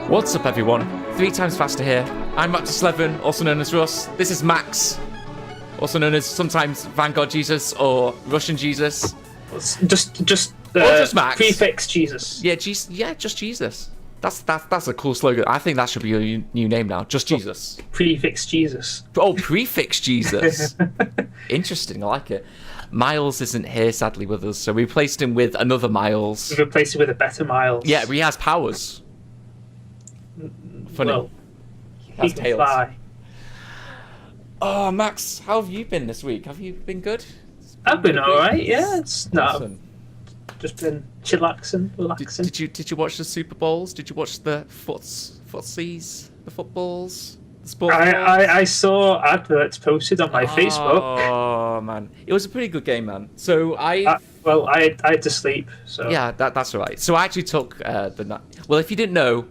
What's up, everyone? 3 times faster here. I'm Max11, also known as Russ. This is Max, also known as sometimes Vanguard Jesus or Russian Jesus. Just Max. Prefix Jesus. Yeah, just Jesus. That's a cool slogan. I think that should be your new name now. Just Jesus. Prefix Jesus. Oh, prefix Jesus. Interesting. I like it. Miles isn't here, sadly, with us, so we replaced him with another Miles. We've replaced it with a better Miles. Yeah, he has powers. Funny. Well, That's he can tails. fly. Oh, Max, how have you been this week? Have you been good? I've been alright, yeah. It's not Awesome. just been chillaxing, relaxing. Did you watch the Super Bowls? Did you watch the footsies, the footballs, the sport? I saw adverts posted on my Facebook. Oh man, it was a pretty good game, man. So I had to sleep. So yeah, that's all right. So I actually took the night. Well, if you didn't know,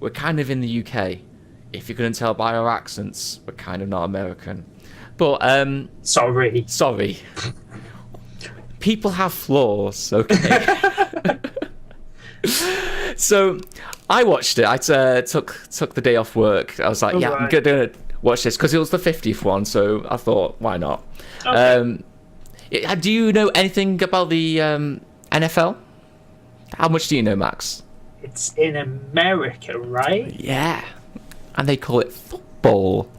we're kind of in the UK. If you couldn't tell by our accents, we're kind of not American. But sorry. People have flaws, okay? So I watched it. I took the day off work. I was like, yeah, I'm gonna watch this because it was the 50th one. So I thought, why not? Okay. Do you know anything about the NFL? How much do you know, Max? It's in America, right? Yeah, and they call it football,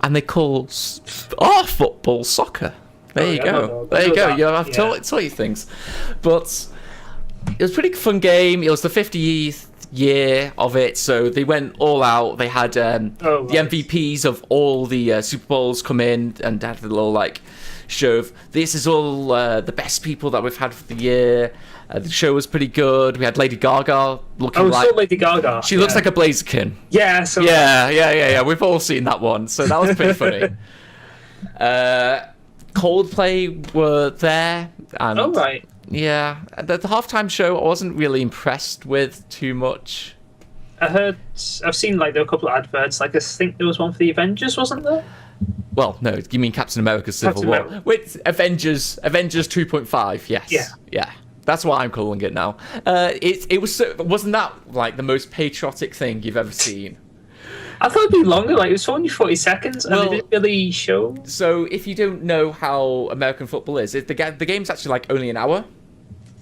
and they call football soccer. There you go. There you go. I've taught you things, but it was a pretty fun game. It was the 50th year of it, so they went all out. They had the MVPs of all the Super Bowls come in and had a little show of this is all the best people that we've had for the year. The show was pretty good. We had Lady Gaga looking like Lady Gaga. She looks like a Blazerkin. Yeah. So Yeah. We've all seen that one, so that was pretty funny. Coldplay were there, and oh right. Yeah, the halftime show I wasn't really impressed with too much. I've seen there were a couple of adverts. I think there was one for the Avengers, wasn't there? Well, no, you mean Captain America: Civil War? With Avengers 2.5. Yes. Yeah. That's what I'm calling it now. Wasn't that the most patriotic thing you've ever seen? I thought it'd be longer. It was only 40 seconds, and they didn't really show. So if you don't know how American football is, the game's actually only an hour.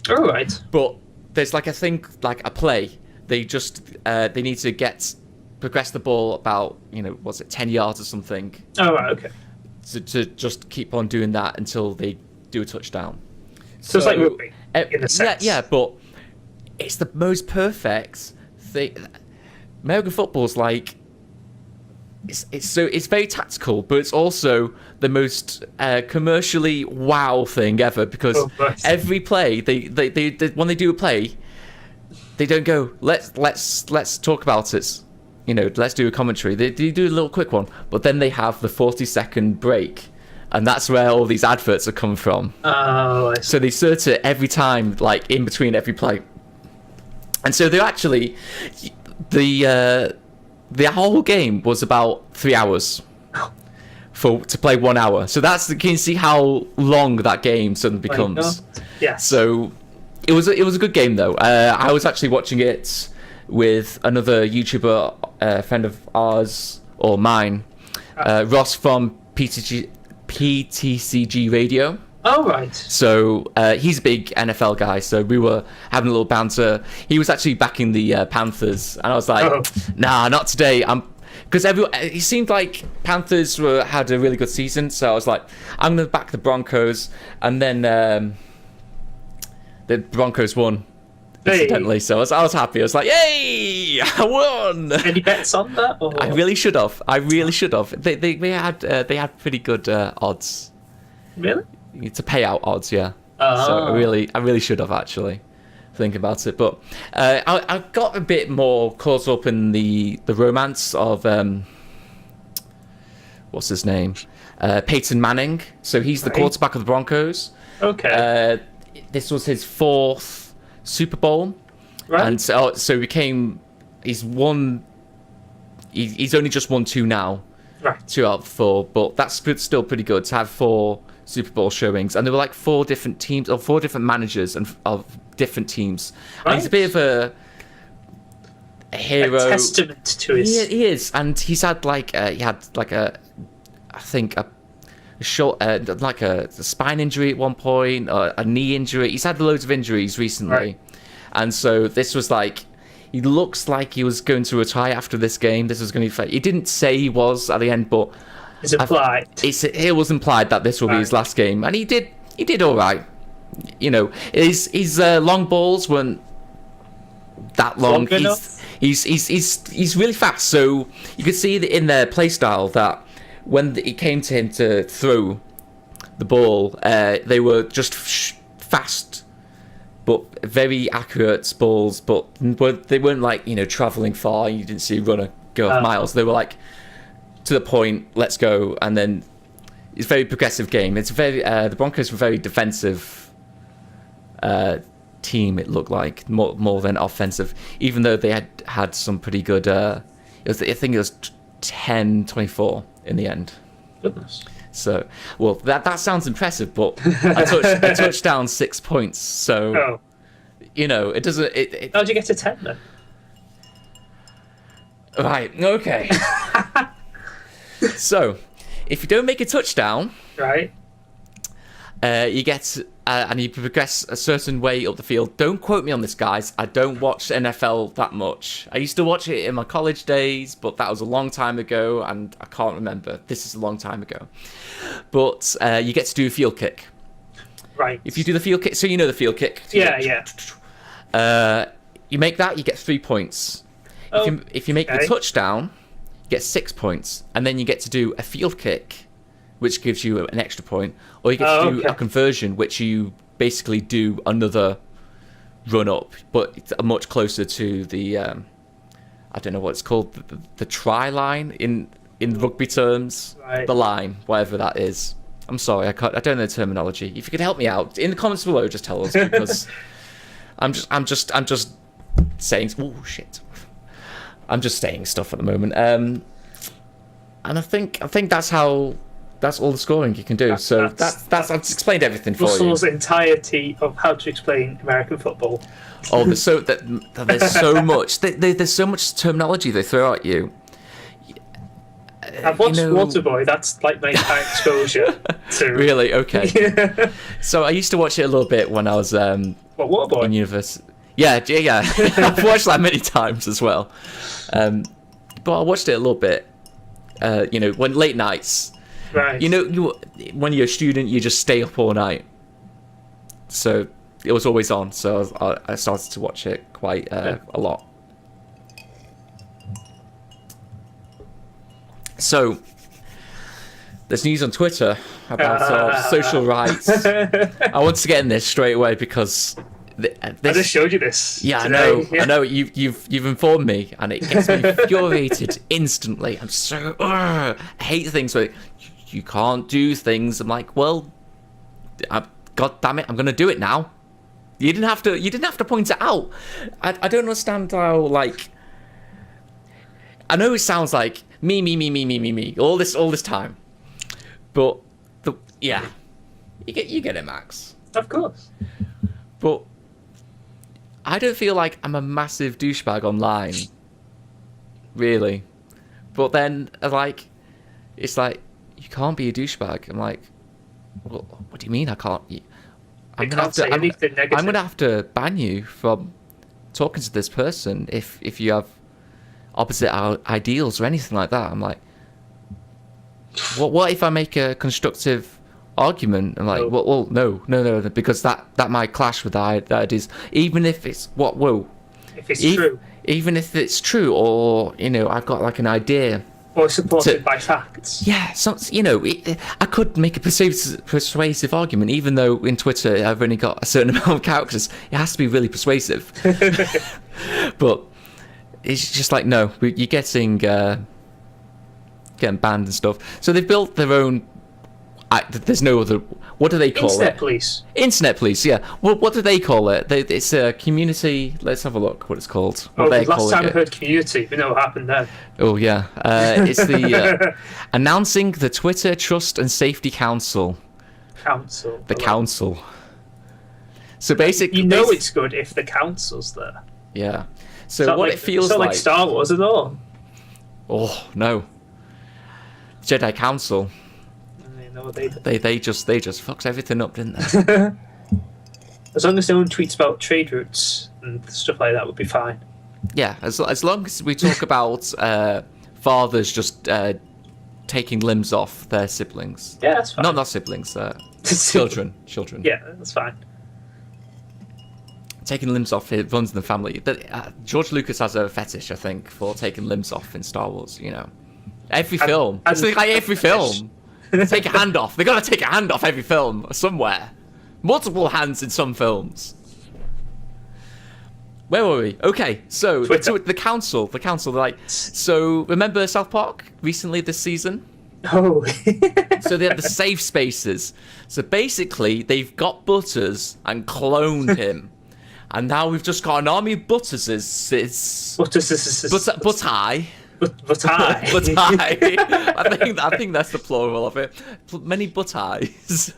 Oh right. But there's a thing a play. They just they need to progress the ball about 10 yards or something. Oh right, okay. To just keep on doing that until they do a touchdown. So it's like rugby in a sense. Yeah, but it's the most perfect thing. American football's it's very tactical, but it's also the most commercially wow thing ever because every play they when they do a play, they don't go let's talk about it. Let's do a commentary. They do a little quick one, but then they have the 40-second break, and that's where all these adverts are come from. Oh, I see. So they insert it every time, in between every play. And so they're actually the whole game was about 3 hours to play 1 hour. So you can see how long that game suddenly becomes. Yeah. So it was a good game though. I was actually watching it with another YouTuber, friend of ours or mine, Ross from PTCG Radio. Oh, right. So he's a big NFL guy, so we were having a little banter. He was actually backing the Panthers, and I was like, nah, not today. Because it seemed like Panthers had a really good season, so I was like, I'm going to back the Broncos, and then the Broncos won. Incidentally, so I was happy. I was like, "Yay, I won!" Any bets on that? Or? I really should have. They had pretty good odds. Really? It's a payout odds, yeah. Oh. So I really should have actually think about it. But I got a bit more caught up in the romance of what's his name, Peyton Manning. So he's the quarterback of the Broncos. Okay. This was his 4th Super Bowl, and so he's only just won 2 now. Right. 2 out of 4, but that's still pretty good to have 4 Super Bowl showings, and there were like 4 different teams or 4 different managers and of different teams. Right. And he's a bit of a hero. A testament to his. He is, and he's had like I think a short like a spine injury at one point, or a knee injury. He's had loads of injuries recently, and so this was like. He looks like he was going to retire after this game. This was going to be. He didn't say he was at the end, but it's implied. It was implied that this will be his last game, and he did. He did all right. You know, his long balls weren't that long. He's really fast, so you could see in their play style that when it came to him to throw the ball, they were just fast. But very accurate balls, but they weren't like, traveling far. You didn't see a runner go off miles. They were like, to the point, let's go. And then it's a very progressive game. It's very the Broncos were a very defensive team, it looked like, more than offensive, even though they had some pretty good, I think it was 10-24 in the end. Goodness. So, well, that sounds impressive, but a touchdown, 6 points. So, it doesn't. How'd you get to 10 then? Right. Okay. So, if you don't make a touchdown, right, you get and you progress a certain way up the field. Don't quote me on this, guys. I don't watch NFL that much. I used to watch it in my college days, but that was a long time ago, and I can't remember. This is a long time ago. But you get to do a field kick. Right. If you do the field kick, so you know the field kick. Yeah. You make that, you get 3 points. If you make the touchdown, you get 6 points, and then you get to do a field kick, which gives you an extra point, or you get to do a conversion, which you basically do another run up, but it's much closer to the I don't know what it's called, the try line in rugby terms, the line, whatever that is. I'm sorry, I don't know the terminology. If you could help me out in the comments below, just tell us, because I'm just saying. Oh shit! I'm just saying stuff at the moment. And I think that's all the scoring you can do. That's I've explained everything for you. Russell's entirety of how to explain American football. Oh, there's so much. There's so much terminology they throw at you. I've watched Waterboy. That's like my entire exposure to. Really? Okay. Yeah. So I used to watch it a little bit when I was Waterboy? in university. Yeah. I've watched that many times as well. But I watched it a little bit. When late nights. Right. When you're a student, you just stay up all night. So it was always on. So I started to watch it quite a lot. So there's news on Twitter about social rights. I want to get in this straight away because I just showed you this. Yeah, today. I know. You've informed me, and it gets me infuriated instantly. I'm so I hate things where you can't do things. I'm like, well, God damn it, I'm gonna do it now. You didn't have to point it out. I don't understand how, like. I know it sounds like me all this time, but you get it, Max. Of course. But I don't feel like I'm a massive douchebag online, really. But then, it's like you can't be a douchebag. I'm like, well, what do you mean I can't? I'm gonna have to ban you from talking to this person if you have opposite ideals or anything like that. I'm like, what if I make a constructive argument? I'm like, well, no, because that might clash with the ideas, even if it's if it's true, even if it's true, or I've got like an idea or supported by facts. Yeah, so I could make a persuasive argument, even though in Twitter I've only got a certain amount of characters. It has to be really persuasive. But it's just like, no, you're getting banned and stuff. So they've built their own. There's no other. What do they call Internet it? police. Internet police. Yeah. Well, what do they call it? It's a community. Let's have a look. What it's called. Last time I heard community, we know what happened then. Oh yeah. It's the announcing the Twitter Trust and Safety Council. The council. So basically, it's good if the council's there. Yeah. So what it feels it's not like Star Wars at all. Oh no. Jedi Council. They just fucked everything up, didn't they? As long as no one tweets about trade routes and stuff like that, would be fine. Yeah, as long as we talk about fathers just taking limbs off their siblings. Yeah, that's fine. Not siblings, children. Yeah, that's fine. Taking limbs off, it runs in the family. George Lucas has a fetish, I think, for taking limbs off in Star Wars. Every film. It's like every film. Take a hand off. They gotta take a hand off every film somewhere. Multiple hands in some films. Where were we? Okay, so the council. They're like, so remember South Park recently this season? Oh. So they have the safe spaces. So basically, they've got Butters and cloned him. And now we've just got an army of Butterses. Buttai. I think that's the plural of it. Many Buttais.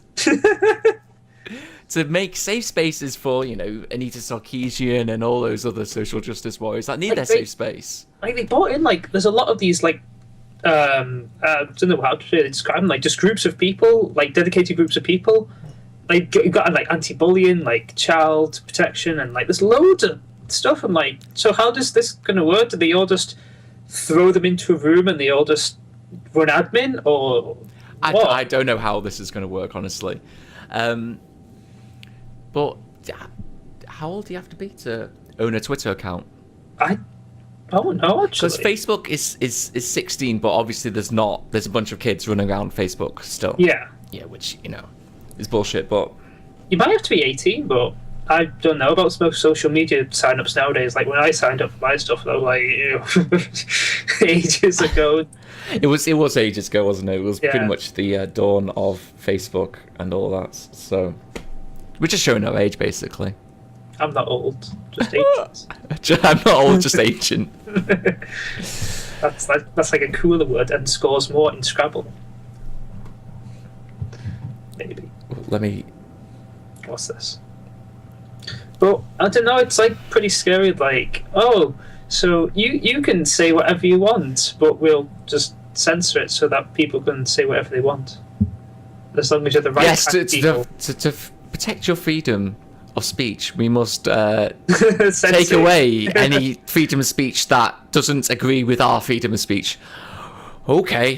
To make safe spaces for, Anita Sarkeesian and all those other social justice warriors that need their safe space. They brought in, there's a lot of these, I don't know how to describe them, just groups of people, dedicated groups of people. You got anti-bullying, child protection, and there's loads of stuff. I'm so how does this gonna work? Do they all just throw them into a room and they all just run admin, or what? I don't know how this is going to work, honestly. But how old do you have to be to own a Twitter account? I don't know, actually. Because Facebook is 16, but obviously there's a bunch of kids running around Facebook still. Yeah, which is bullshit. But you might have to be 18, but I don't know about most social media sign-ups nowadays. When I signed up for my stuff, though, ages ago. It was ages ago, wasn't it? It was pretty much the dawn of Facebook and all that. So we're just showing our age, basically. I'm not old, just ancient. I'm not old, just ancient. That's a cooler word and scores more in Scrabble. Maybe. Let me. What's this? But I don't know, it's pretty scary, so you can say whatever you want, but we'll just censor it so that people can say whatever they want. As long as you're the right kind of people. To protect your freedom of speech, we must take away any freedom of speech that doesn't agree with our freedom of speech. Okay,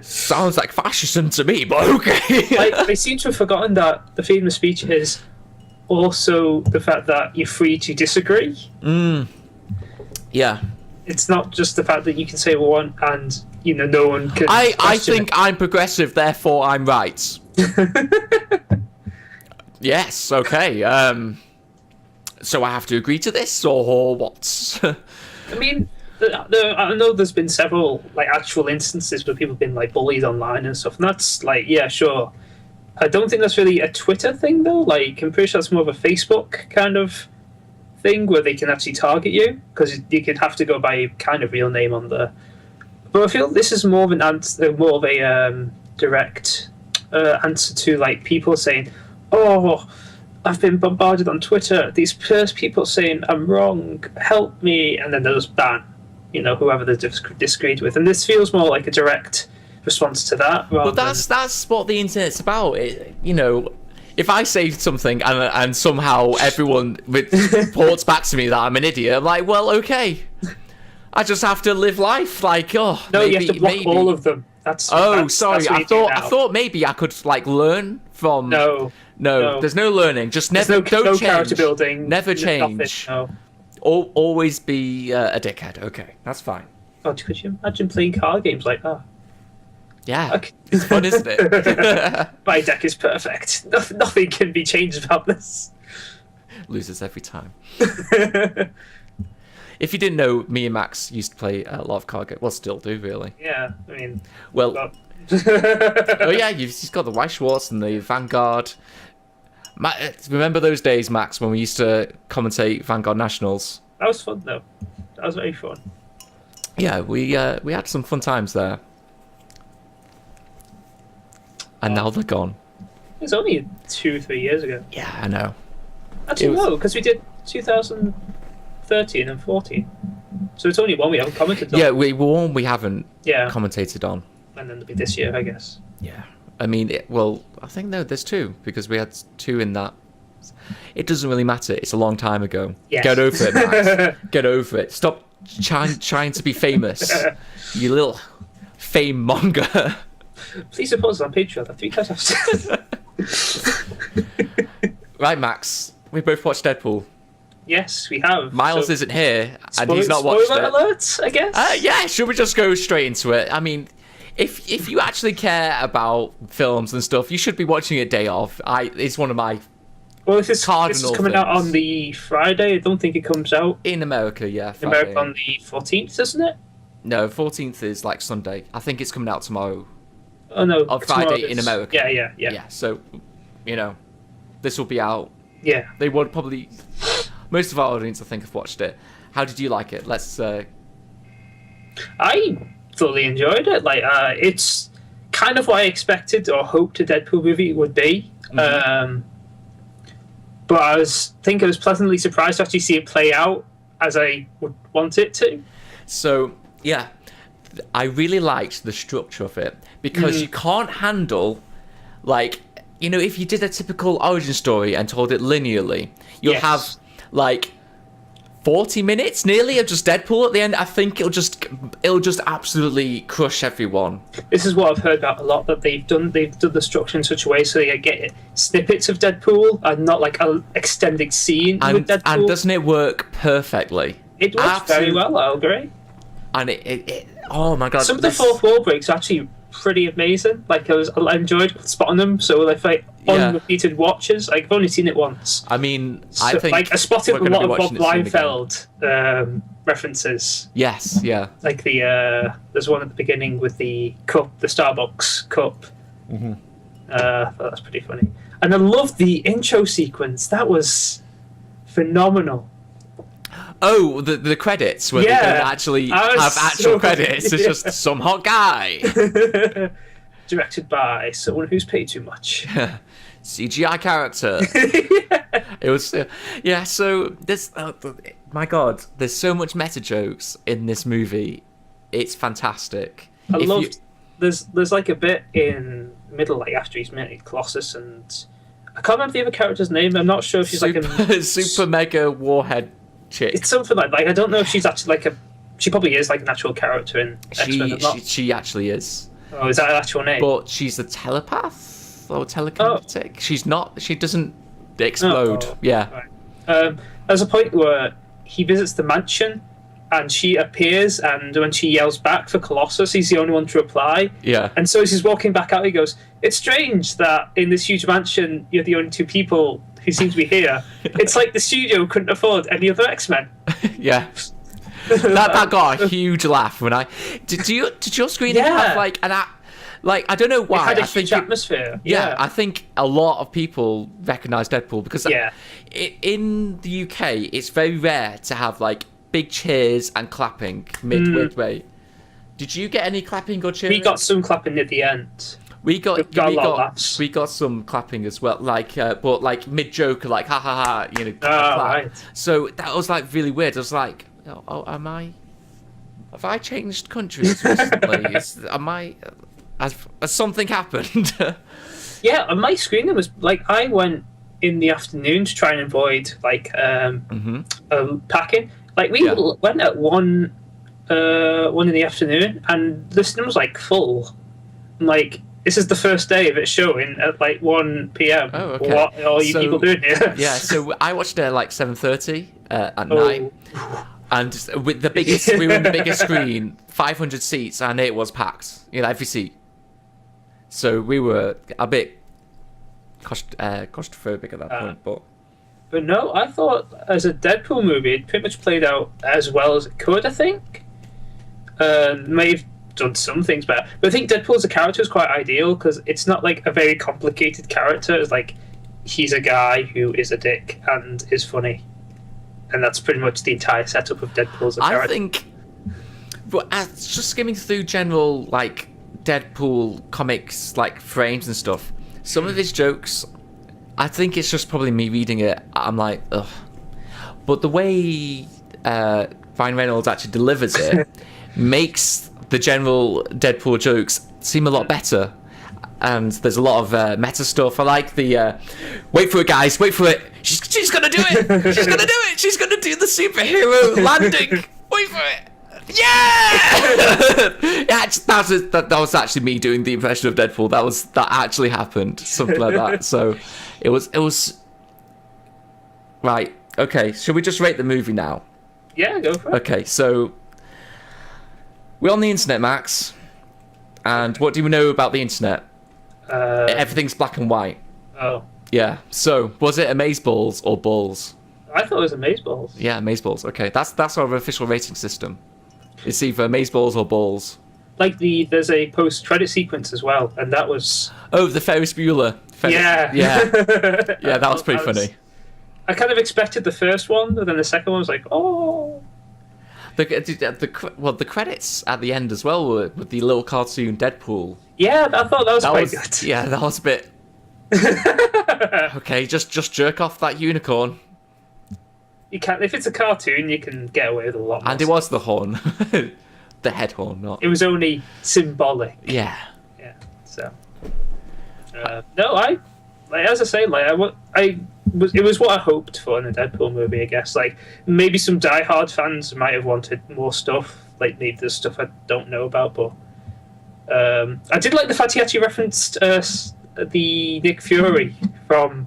sounds like fascism to me, but okay. I seem to have forgotten that the freedom of speech is also the fact that you're free to disagree. Yeah. It's not just the fact that you can say one and no one can. I think I'm progressive, therefore I'm right. Yes. Okay. So I have to agree to this, or what? I mean, I know there's been several actual instances where people have been bullied online and stuff, and that's yeah, sure. I don't think that's really a Twitter thing, though. I'm pretty sure that's more of a Facebook kind of thing where they can actually target you, because you can have to go by kind of real name on there. But I feel this is more of a direct answer to people saying, "Oh, I've been bombarded on Twitter. These first people saying I'm wrong. Help me," and then they'll just ban, whoever they disagreed with. And this feels more like a direct response to that. But that's what the internet's about. If I say something and somehow everyone reports back to me that I'm an idiot, I'm like, well, okay. I just have to live life no, maybe, you have to block all of them. Sorry. I thought maybe I could learn from. No, there's no learning. Just never. Don't change. Character building. Never change. Nothing, no. Always be a dickhead. Okay, that's fine. God, could you imagine playing card games like that? Yeah, it's fun, isn't it? My deck is perfect. Nothing can be changed about this. Loses every time. If you didn't know, me and Max used to play a lot of card games. Well, still do, really. Yeah, I mean... Well... oh, yeah, you've got the White Schwartz and the Vanguard. Remember those days, Max, when we used to commentate Vanguard Nationals? That was fun, though. That was very fun. Yeah, we had some fun times there. And now they're gone. It was only 2-3 years ago. Yeah, I know. Actually, no, because we did 2013 and 14. So it's only one we haven't commented on. Yeah, one we haven't commentated on. And then there'll be this year, I guess. Yeah. I mean, I think, no, there's two, because we had two in that. It doesn't really matter. It's a long time ago. Yes. Get over it, Max. Get over it. Stop trying to be famous. You little fame monger. Please support us on Patreon. That's 3 times. Right, Max. We both watched Deadpool. Yes, we have. Miles isn't here, and he's not watched spoiler it. alert, I guess? Yeah, should we just go straight into it? I mean, if you actually care about films and stuff, you should be watching it day off. It's one of my this is coming things. out on the Friday. I don't think it comes out in America. Yeah, in America on the 14th, isn't it? No, 14th is like Sunday. I think it's coming out tomorrow. Oh no, on Friday in America. Yeah. So, this will be out. Yeah, they would probably. Most of our audience, I think, have watched it. How did you like it? I thoroughly enjoyed it. Like, it's kind of what I expected or hoped a Deadpool movie would be. Mm-hmm. But I was pleasantly surprised to actually see it play out as I would want it to. So, yeah, I really liked the structure of it because you can't handle, if you did a typical origin story and told it linearly, you'll have 40 minutes nearly of just Deadpool at the end. I think it'll just absolutely crush everyone. This is what I've heard about a lot, that they've done the structure in such a way so they get snippets of Deadpool and not like an extended scene with Deadpool. And doesn't it work perfectly? It works very well, I'll agree. And it oh my god. Some of the fourth wall breaks are actually pretty amazing. I enjoyed spotting them. So on repeated watches. I've only seen it once. I mean, I think I spotted a lot of Bob Liefeld references. Yes, yeah. There's one at the beginning with the cup, the Starbucks cup. Mm-hmm. That's pretty funny. And I love the intro sequence. That was phenomenal. Oh, the credits where they don't actually have actual credits. It's just some hot guy. Directed by someone who's paid too much. CGI character. It was so this my god, there's so much meta jokes in this movie. It's fantastic. There's like a bit in middle, after he's met Colossus, and I can't remember the other character's name. I'm not sure if she's super mega warhead chick. It's something like I don't know if she's actually she probably is an actual character in X-Men. She actually is. Oh, is that her actual name? But she's a telepath or telekinetic. She's not. She doesn't explode. Yeah. Right. There's a point where he visits the mansion, and she appears, and when she yells back for Colossus, he's the only one to reply. Yeah. And so as he's walking back out, he goes, "It's strange that in this huge mansion, you're the only two people who seem to be here. It's like the studio couldn't afford any other X-Men." Yeah. that got a huge laugh when I did your screening have I don't know why. It had a huge atmosphere. Yeah, I think a lot of people recognise Deadpool because in the UK it's very rare to have big cheers and clapping midway. Did you get any clapping or cheering? We got some clapping at the end. We got some clapping as well, but mid joke, ha ha ha, clap. Right. So that was really weird. I was like, oh, have I changed countries recently? Has something happened? Yeah, and my screening was I went in the afternoon to try and avoid packing. We went at 1 in the afternoon, and the cinema was full. This is the first day of it showing at 1 p.m. Oh, okay. What are you people doing here? Yeah, so I watched it at 7:30 at night, and with we were in the biggest screen 500 seats, and it was packed. Every seat. So we were a bit claustrophobic at that point, But no, I thought as a Deadpool movie, it pretty much played out as well as it could. I think may have done some things better, but I think Deadpool as a character is quite ideal because it's not like a very complicated character. It's like he's a guy who is a dick and is funny, and that's pretty much the entire setup of Deadpool as a character. I think, but just skimming through general like Deadpool comics like frames and stuff, some of his jokes, I think it's just probably me reading it, I'm like, ugh. But the way Ryan Reynolds actually delivers it makes the general Deadpool jokes seem a lot better. And there's a lot of meta stuff. I like the wait for it, guys, wait for it. She's gonna do it. She's gonna do it. She's gonna do the superhero landing. Wait for it. Yeah! Yeah, that was actually me doing the impression of Deadpool. That actually happened, something like that. So it was right. Okay, should we just rate the movie now? Yeah, go for it. Okay, so we're on the internet, Max. And what do we know about the internet? Everything's black and white. Oh. Yeah. So was it amazeballs or balls? I thought it was amazeballs. Yeah, amazeballs. Okay, that's our official rating system. It's either amazeballs or balls. Like there's a post-credit sequence as well, and that was... Oh, the Ferris Bueller. Yeah. Yeah, that was pretty funny. I kind of expected the first one, but then the second one was like, oh... The credits at the end as well were with the little cartoon Deadpool. Yeah, I thought that was quite good. Yeah, that was a bit... Okay, just jerk off that unicorn. You can, if it's a cartoon, you can get away with a lot more. And it was the horn. The head horn, not... It was only symbolic. Yeah. Yeah, so... no, as I say, it was what I hoped for in a Deadpool movie, I guess. Like, maybe some die-hard fans might have wanted more stuff. Like, maybe there's stuff I don't know about, but... I did like the fact he actually referenced the Nick Fury from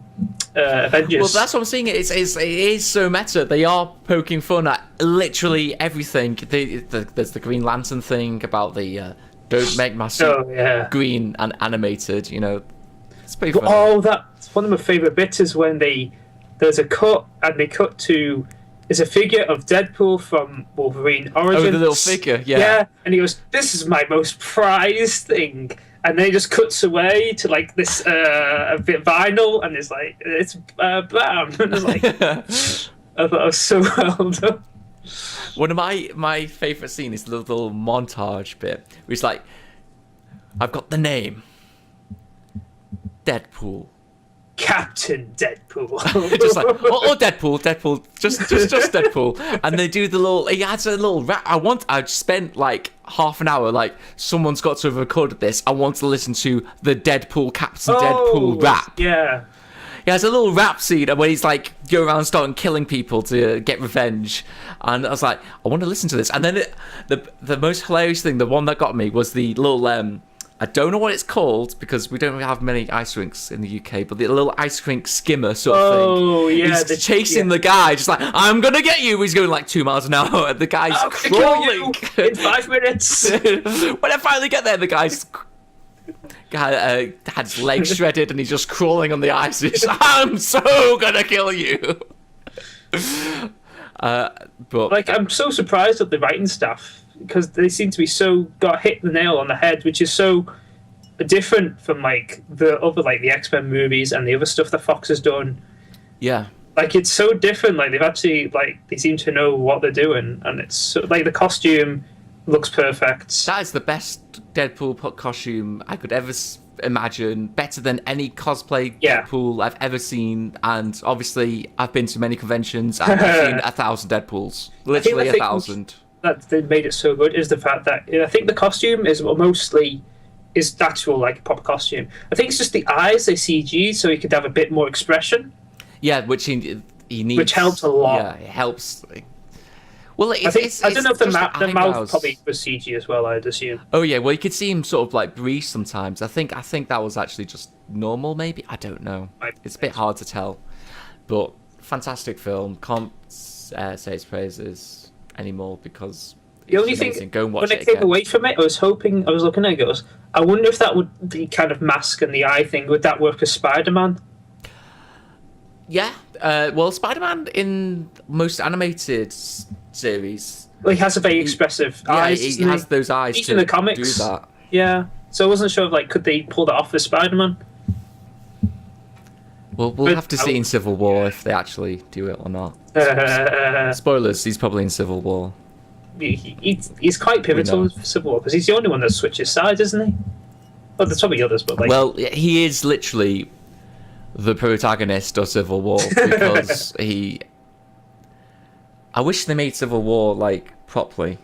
Avengers. Well, that's what I'm saying. It is so meta. They are poking fun at literally everything. There's the Green Lantern thing about the don't make my suit green and animated. It's pretty funny. Oh, that's one of my favourite bits is when there's a cut and they cut to... There's a figure of Deadpool from Wolverine Origins. Oh, the little figure, yeah. Yeah, and he goes, "This is my most prized thing." And then he just cuts away to, like, this a bit vinyl, and it's like, it's bam. And it's like, I thought it was so well done. One of my favourite scenes is the little montage bit, where it's like, I've got the name. Deadpool. Captain Deadpool. Just like, or Deadpool, just Deadpool. And they do the little, he adds a little rap. I've spent like half an hour, like, someone's got to have recorded this. I want to listen to the Deadpool, Captain Deadpool rap. Yeah. He has a little rap scene where he's like, go around starting killing people to get revenge. And I was like, I want to listen to this. And then the most hilarious thing, the one that got me, was the little, I don't know what it's called because we don't have many ice rinks in the UK, but the little ice rink skimmer sort of thing. Oh, yeah. He's chasing the guy, just like, I'm going to get you. He's going like 2 miles an hour. And the guy's crawling. In 5 minutes. When I finally get there, the guy's had his legs shredded and he's just crawling on the ice. He's like, I'm so going to kill you. But like, I'm so surprised at the writing staff, because they seem to be hit the nail on the head, which is so different from like the other, like the X-Men movies and the other stuff that Fox has done. Yeah, like it's so different. Like they've actually, like, they seem to know what they're doing, and it's so, like, the costume looks perfect. That is the best Deadpool costume I could ever imagine. Better than any cosplay Deadpool I've ever seen. And obviously, I've been to many conventions and I've seen 1,000 Deadpools. Literally 1,000. That they made it so good is the fact that I think the costume is mostly actual, like, proper costume. I think it's just the eyes they CG so he could have a bit more expression. Yeah, which he needs. Which helps a lot. Yeah, it helps. Well, I don't know if the mouth probably was CG as well, I'd assume. Oh yeah, well, you could see him sort of like breathe sometimes. I think that was actually just normal, maybe. I don't know. It's a bit hard to tell, but fantastic film. Can't say its praises anymore because The only thing, amazing. Go and watch when it I came again. away from it, I was looking at it, goes, I wonder if that would be kind of mask and the eye thing, would that work with Spider-Man? Yeah. Well, Spider-Man in most animated series, Well, he has a very expressive eyes. he has those eyes Even to in the comics. do that. Yeah. So I wasn't sure if, like, could they pull that off with Spider-Man? Well, we'll have to see in Civil War if they actually do it or not. Spoilers, he's probably in Civil War. He's quite pivotal for Civil War because he's the only one that switches sides, isn't he? Well, there's probably others, but like. Well, he is literally the protagonist of Civil War because he. I wish they made Civil War like properly.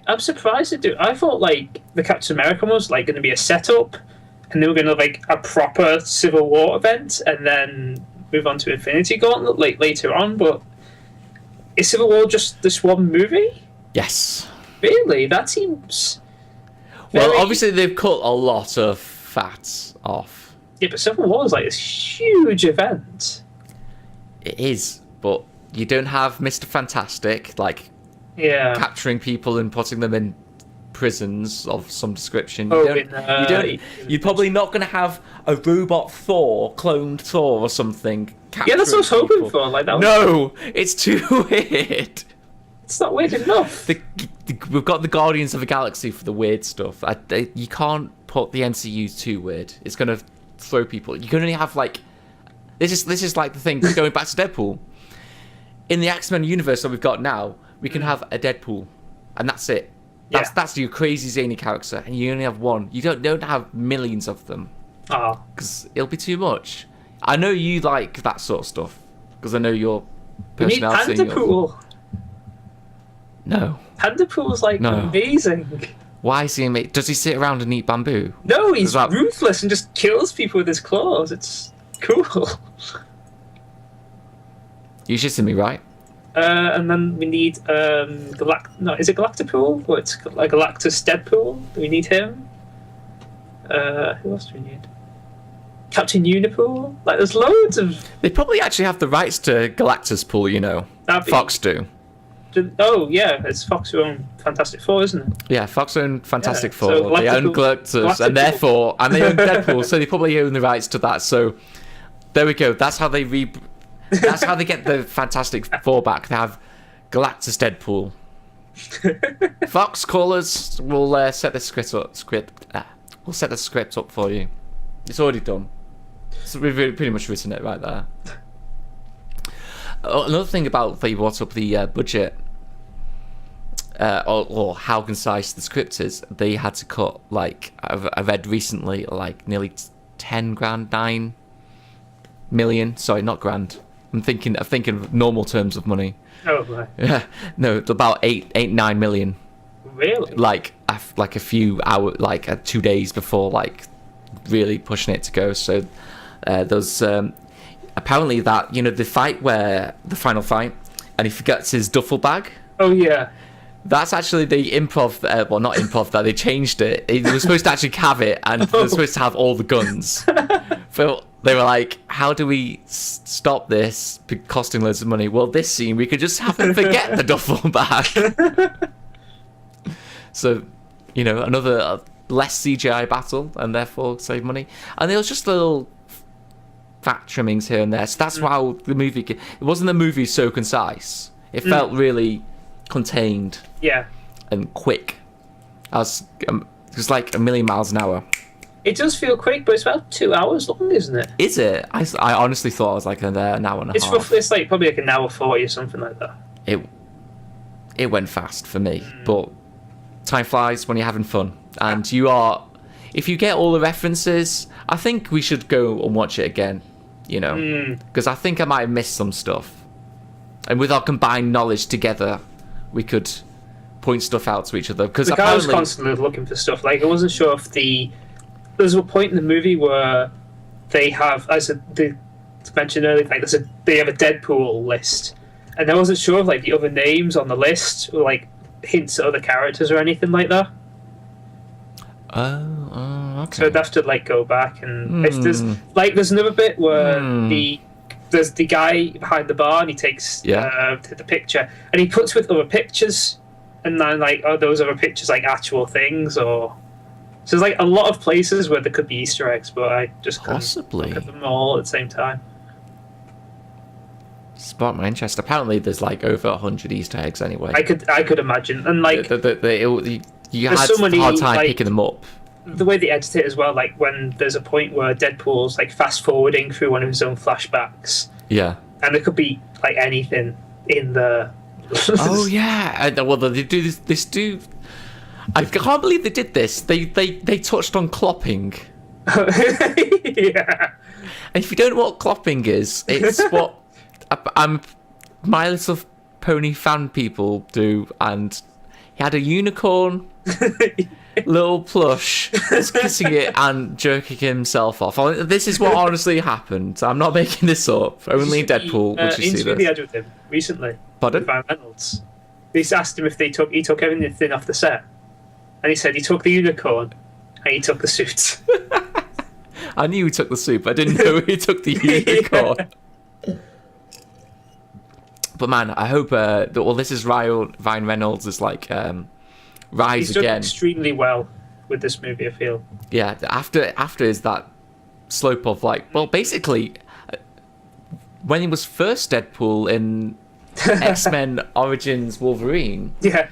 I'm surprised they do. I thought like the Captain America was like going to be a setup, and they were going to like a proper Civil War event, and then move on to Infinity Gauntlet like later on. But is Civil War just this one movie? Yes. Really? That seems. Well, obviously they've cut a lot of fat off. Yeah, but Civil War is like this huge event. It is, but you don't have Mr. Fantastic like capturing people and putting them in prisons of some description. You're probably not going to have a robot Thor, cloned Thor or something. Yeah, that's what I was hoping for. Like that. No, it's too weird. It's not weird enough. We've got the Guardians of the Galaxy for the weird stuff. You can't put the MCU too weird. It's going to throw people. You can only have like... This is like the thing, going back to Deadpool. In the X-Men universe that we've got now, we can have a Deadpool. And that's it. That's your crazy zany character. And you only have one. You don't have millions of them. Because it'll be too much. I know you like that sort of stuff. Because I know your personality. We need Deadpool. No. Pandapool's like amazing. Why is he amazing? Does he sit around and eat bamboo? No, he's ruthless and just kills people with his claws. It's cool. You should see me, right? And then we need is it Galactapool? Or it's like Galactus Deadpool? Do we need him? Who else do we need? Captain Unipool? Like, there's loads of... They probably actually have the rights to Galactus Pool, you know. Fox do. Oh, yeah, it's Fox who own Fantastic Four, isn't it? Yeah, Fox own Fantastic Four. So they own Galactus, and they own Deadpool, so they probably own the rights to that. So there we go. That's how they That's how they get the Fantastic Four back. They have Galactus Deadpool. Fox callers will set the script up. We'll set the script up for you. It's already done. So we've pretty much written it right there. Another thing about they brought up the budget, or how concise the script is. They had to cut, like I read recently, like nearly 10 grand, 9 million. Sorry, not grand. I'm thinking of normal terms of money. Oh right. Yeah, no, about 9 million. Really? Like a few hours, like 2 days before, like really pushing it to go. So there's apparently that, you know, the final fight, and he forgets his duffel bag. Oh yeah. That's actually the improv, well, not improv, that they changed it. They were supposed to actually have it, and they were supposed to have all the guns. So they were like, how do we stop this costing loads of money? Well, this scene, we could just have them forget the duffel bag. So, you know, another less CGI battle, and therefore save money. And there was just little fat trimmings here and there. So that's how the movie... It wasn't the movie so concise. It felt really contained. Yeah. And quick. It was like 1,000,000 miles an hour. It does feel quick, but it's about 2 hours long, isn't it? Is it? I honestly thought it was like an hour and a half. Roughly, it's like probably like an hour 40 or something like that. It went fast for me, but time flies when you're having fun. And you are... If you get all the references, I think we should go and watch it again, you know? Because I think I might have missed some stuff. And with our combined knowledge together, we could point stuff out to each other. Because I was constantly looking for stuff. Like, I wasn't sure if there's a point in the movie where they have, as I mentioned earlier, like they have a Deadpool list, and I wasn't sure if like the other names on the list were like hints at other characters or anything like that. Okay. So I'd have to like go back and if there's another bit where there's the guy behind the bar and he takes the picture and he puts with other pictures and then like, are those other pictures like actual things, or so there's like a lot of places where there could be Easter eggs, but I just couldn't look at them all at the same time. Sparked my interest. Apparently, there's like over 100 Easter eggs anyway. I could imagine, and like you had so many, a hard time like, picking them up. The way they edit it as well, like when there's a point where Deadpool's like fast forwarding through one of his own flashbacks. Yeah. And there could be like anything in the. Oh yeah. Well, they do this. I can't believe they did this. They touched on clopping. Yeah. And if you don't know what clopping is, it's what My Little Pony fan people do, and he had a unicorn. Little plush was kissing it and jerking himself off. This is what honestly happened. I'm not making this up. Only in Deadpool would you see this. The edge with him recently. Pardon? With Ryan Reynolds. They asked him if he took everything off the set, and he said he took the unicorn and he took the suit. I knew he took the suit, but I didn't know he took the unicorn. Yeah. But man, I hope. This is Ryan Reynolds is like. Rise He's done again extremely well with this movie, I feel. Yeah, after is that slope of like, well, basically, when he was first Deadpool in X-Men Origins Wolverine, yeah,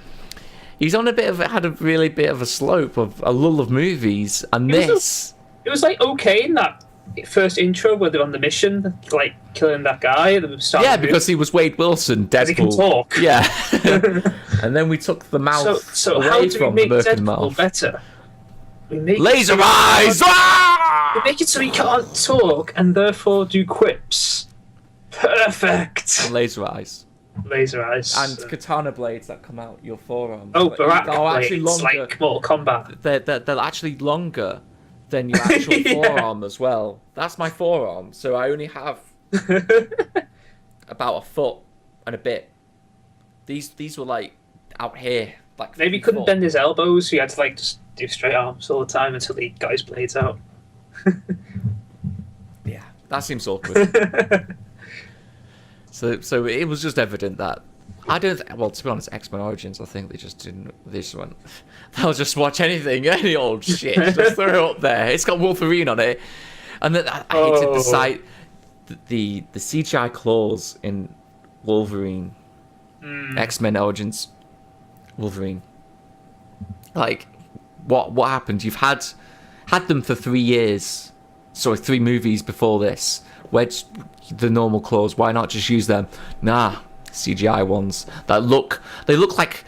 he's on had a really bit of a slope of a lull of movies, and it was like okay in that first intro where they're on the mission, like killing that guy at the start. Yeah, because he was Wade Wilson, Deadpool. He can talk. Yeah. And then we took the mouth away from the Merkin mouth. Better. We make Laser eyes! We make it so he can't talk and therefore do quips. Perfect. And laser eyes. Laser eyes. And katana blades that come out your forearms. Oh, Barak actually blades, longer. like Mortal Kombat. They're actually longer than your actual forearm as well. That's my forearm, so I only have about a foot and a bit. These were like out here, like maybe he couldn't bend his elbows, so he had to like just do straight arms all the time until he got his blades out. Yeah, that seems awkward. So it was just evident that well, to be honest, X-Men Origins, I think they just went, they'll just watch any old shit, just throw it up there. It's got Wolverine on it, and then I hated the sight, the CGI claws in Wolverine, X-Men Origins Wolverine. Like, what happened? You've had them for 3 years, 3 movies before this. Where's the normal claws? Why not just use them? Nah. CGI ones that look like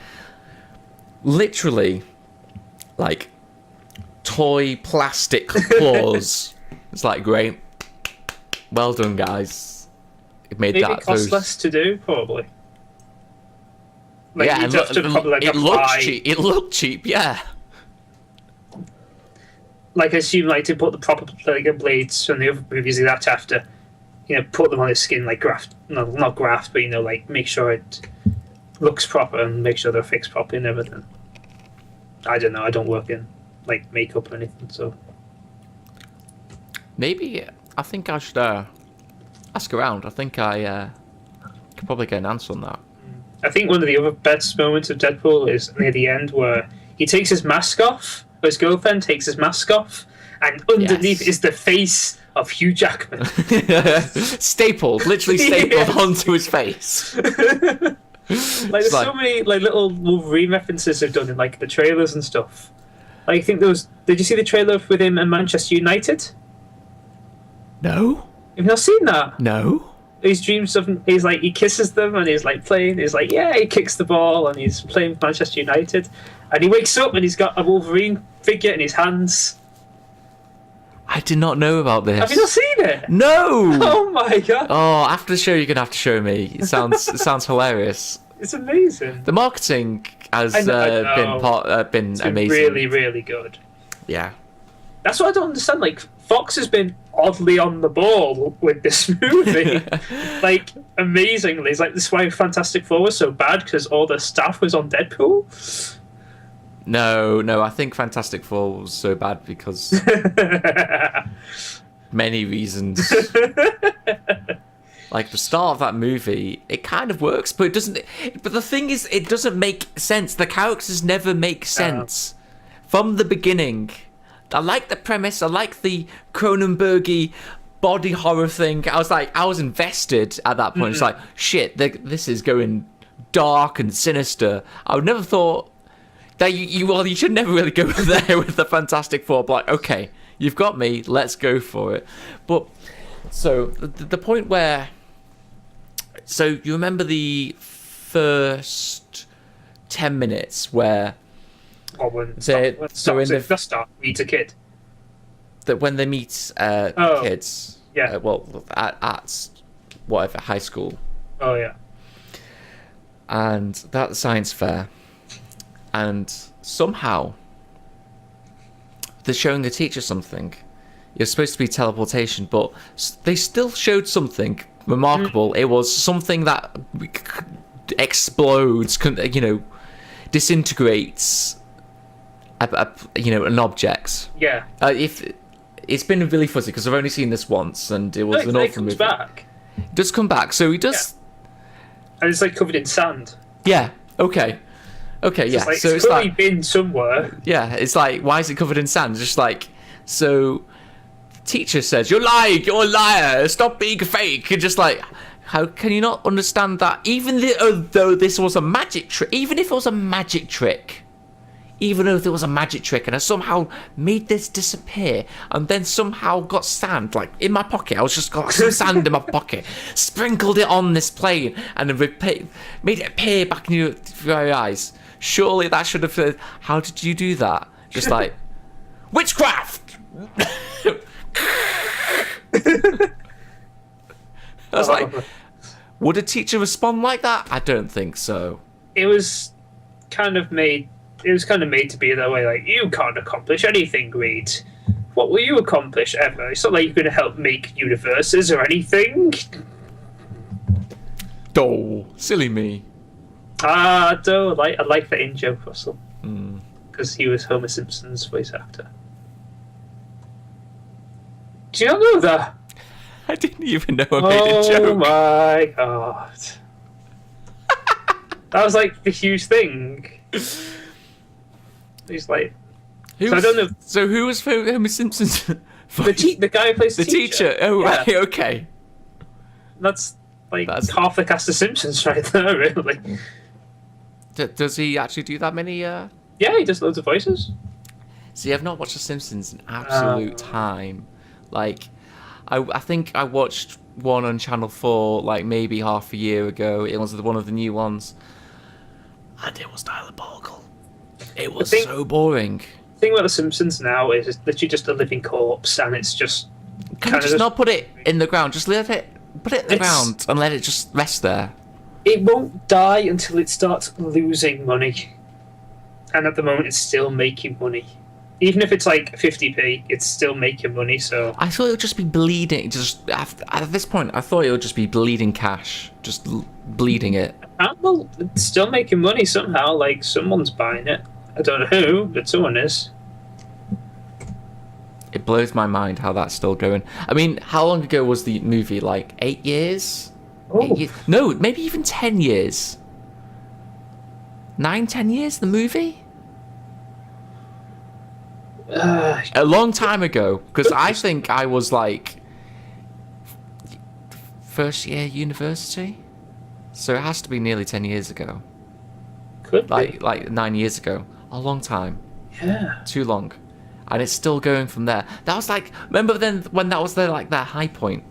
literally like toy plastic claws. It's like, great, well done, guys. It made maybe that it costs less to do, probably. Like, yeah, and it looked cheap. It looked cheap, yeah. Like, I assume, like, to put the proper blades from the other movies, you'd have to put them on his skin, like not graft, but like make sure it looks proper and make sure they're fixed properly and everything. I don't know. I don't work in like makeup or anything, so maybe I think I should ask around. I think I could probably get an answer on that. I think one of the other best moments of Deadpool is near the end where he takes his mask off, or his girlfriend takes his mask off, and underneath is the face of Hugh Jackman. Stapled, literally stapled onto his face. There's so many like little Wolverine references they've done in like the trailers and stuff. Like, I think there was. Did you see the trailer with him and Manchester United? No. Have you not seen that? No. His dreams of he kisses them and he's like playing. He's like, yeah, he kicks the ball and he's playing with Manchester United, and he wakes up and he's got a Wolverine figure in his hands. I did not know about this. Have you not seen it? No. Oh my god. Oh, after the show, you're gonna have to show me. It sounds hilarious. It's amazing. The marketing has been amazing. Really, really good. Yeah. That's what I don't understand. Like, Fox has been oddly on the ball with this movie. Like, amazingly. It's like, this is why Fantastic Four was so bad, because all the staff was on Deadpool. No, I think Fantastic Four was so bad because many reasons. Like the start of that movie, it kind of works, but it doesn't. But the thing is, it doesn't make sense. The characters never make sense from the beginning. I like the premise. I like the Cronenbergy body horror thing. I was invested at that point. It's like, shit, this is going dark and sinister. I would never thought that you should never really go there with the Fantastic Four. But like, okay, you've got me. Let's go for it. But so the point where. So you remember the first 10 minutes where when meet a kid. That when they meet kids, at whatever high school. Oh yeah. And that science fair, and somehow they're showing the teacher something. It's supposed to be teleportation, but they still showed something remarkable. It was something that explodes, disintegrates an object. Yeah. If it's been really fuzzy because I've only seen this once, and it was an awful movie. Back. It does come back, so he does. Yeah. And it's like covered in sand. Yeah. Okay. Yeah. So it's clearly been somewhere. Yeah. It's like, why is it covered in sand? Just like, so. Teacher says, "You're lying. You're a liar. Stop being fake." And just like, how can you not understand that? Even though this was a magic trick, even if it was a magic trick, and I somehow made this disappear, and then somehow got sand like in my pocket. I was just got some sand in my pocket, sprinkled it on this plane, and then made it appear back in your eyes. Surely that should have said, "How did you do that?" Just like witchcraft. I was like, would a teacher respond like that? I don't think so. It was kind of made to be that way. Like, you can't accomplish anything, Reed. What will you accomplish ever? It's not like you're going to help make universes or anything. Oh, silly me. I like that in joke, Russell, because he was Homer Simpson's voice actor. Do you not know that? I didn't even know I made a joke. Oh my god. That was like the huge thing. He's like... So I don't know. So who was Homer Simpson's voice? The guy who plays the teacher. Oh, right, okay. That's half the cast of Simpsons right there, really. Does he actually do that many... Yeah, he does loads of voices. See, I've not watched The Simpsons in absolute time. Like, I think I watched one on Channel 4 like maybe half a year ago. It was one of the new ones. And it was diabolical. It was so boring. The thing about The Simpsons now is it's literally just a living corpse, and it's just... Can you just not put it in the ground? Just put it in the ground and let it just rest there. It won't die until it starts losing money. And at the moment, it's still making money. Even if it's like 50p, it's still making money, so... I thought it would just be bleeding. At this point, I thought it would just be bleeding cash. Just bleeding it. Well, it's still making money somehow. Like, someone's buying it. I don't know who, but someone is. It blows my mind how that's still going. I mean, how long ago was the movie? Like, 8 years? Oh. 8 years? No, maybe even 10 years. 9, 10 years, the movie? A long time ago, because I think I was like first year university, so it has to be nearly 10 years ago. Could be. Like 9 years ago. A long time. Yeah. Too long. And it's still going from there. That was like, remember then when that was their high point?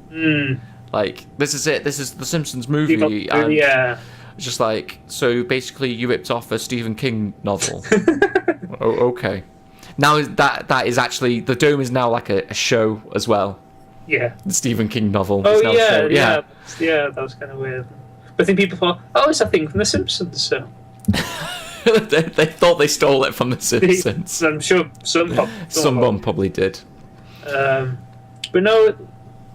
Like, this is it. This is the Simpsons movie. And yeah. It's just like, so basically you ripped off a Stephen King novel. Oh, okay. Now that is actually, the Dome is now like a show as well. Yeah. The Stephen King novel. Oh, is now a show. Yeah, that was kind of weird. But I think people thought, oh, it's a thing from The Simpsons, so... they thought they stole it from The Simpsons. I'm sure someone probably did. But no,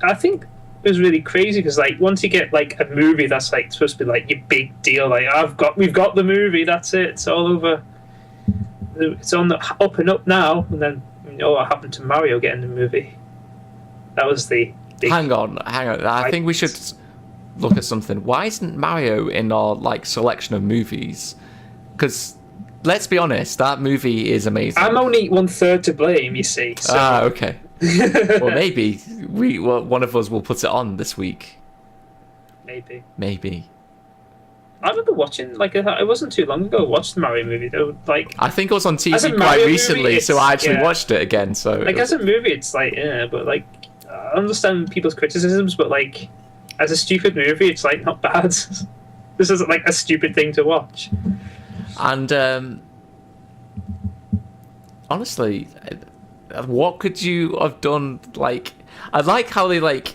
I think it was really crazy because like once you get like a movie that's like supposed to be like your big deal, like we've got the movie, that's it, it's all over. It's on the up and up now, and then what happened to Mario getting the movie? That was the big... Hang on. I think we should look at something. Why isn't Mario in our like selection of movies? Because let's be honest, that movie is amazing. I'm only 1/3 to blame, you see. So. Okay. Well, maybe one of us will put it on this week. Maybe. I remember watching, like, it wasn't too long ago, I watched the Mario movie, though. Like, I think it was on TV quite recently, so I actually watched it again. So, like, as a movie, it's like, yeah, but like, I understand people's criticisms, but like, as a stupid movie, it's like not bad. This isn't like a stupid thing to watch. And honestly, what could you have done? Like, I like how they like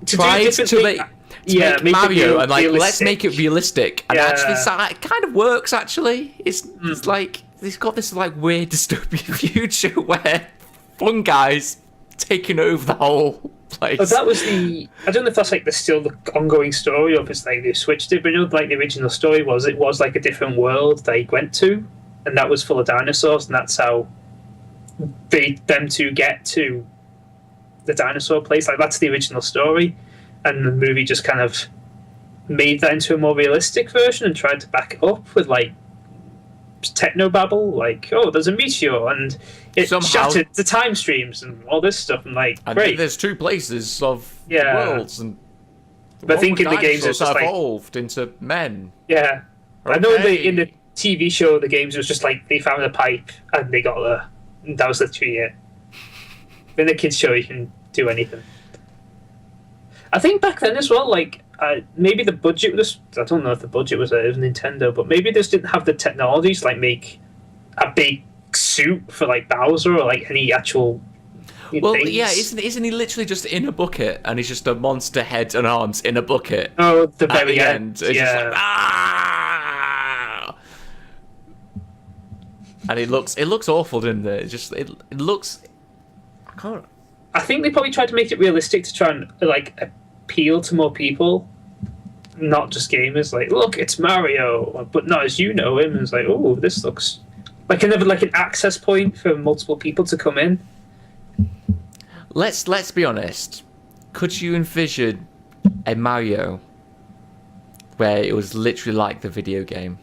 tried to make. Make Mario and like realistic. Let's make it realistic, and actually it kind of works. Actually, it's like he's got this like weird dystopian future where fun guys taking over the whole place. But that was I don't know if that's like still the ongoing story, or if it's like they switched it. But you know, like the original story was, it was like a different world they went to, and that was full of dinosaurs, and that's how them to get to the dinosaur place. Like that's the original story. And the movie just kind of made that into a more realistic version and tried to back it up with like technobabble, like, oh, there's a meteor and it shattered the time streams and all this stuff. And like, great. There's two places of worlds, and but I think in the games it's just evolved into men. Yeah, okay. I know in the TV show, the games was just like they found a pipe and they got there, and that was literally it. In the kids show, you can do anything. I think back then as well, like, maybe the budget was... I don't know if the budget was Nintendo, but maybe they just didn't have the technology to, like, make a big suit for, like, Bowser or, like, any actual things. Yeah, isn't he literally just in a bucket, and he's just a monster head and arms in a bucket? Oh, the very end. It's just like, ah! And it looks awful, didn't it? It looks... I can't... I think they probably tried to make it realistic to try and like appeal to more people, not just gamers. Like, look, it's Mario, but not as you know him. And it's like, oh, this looks like an access point for multiple people to come in. Let's be honest. Could you envision a Mario where it was literally like the video game?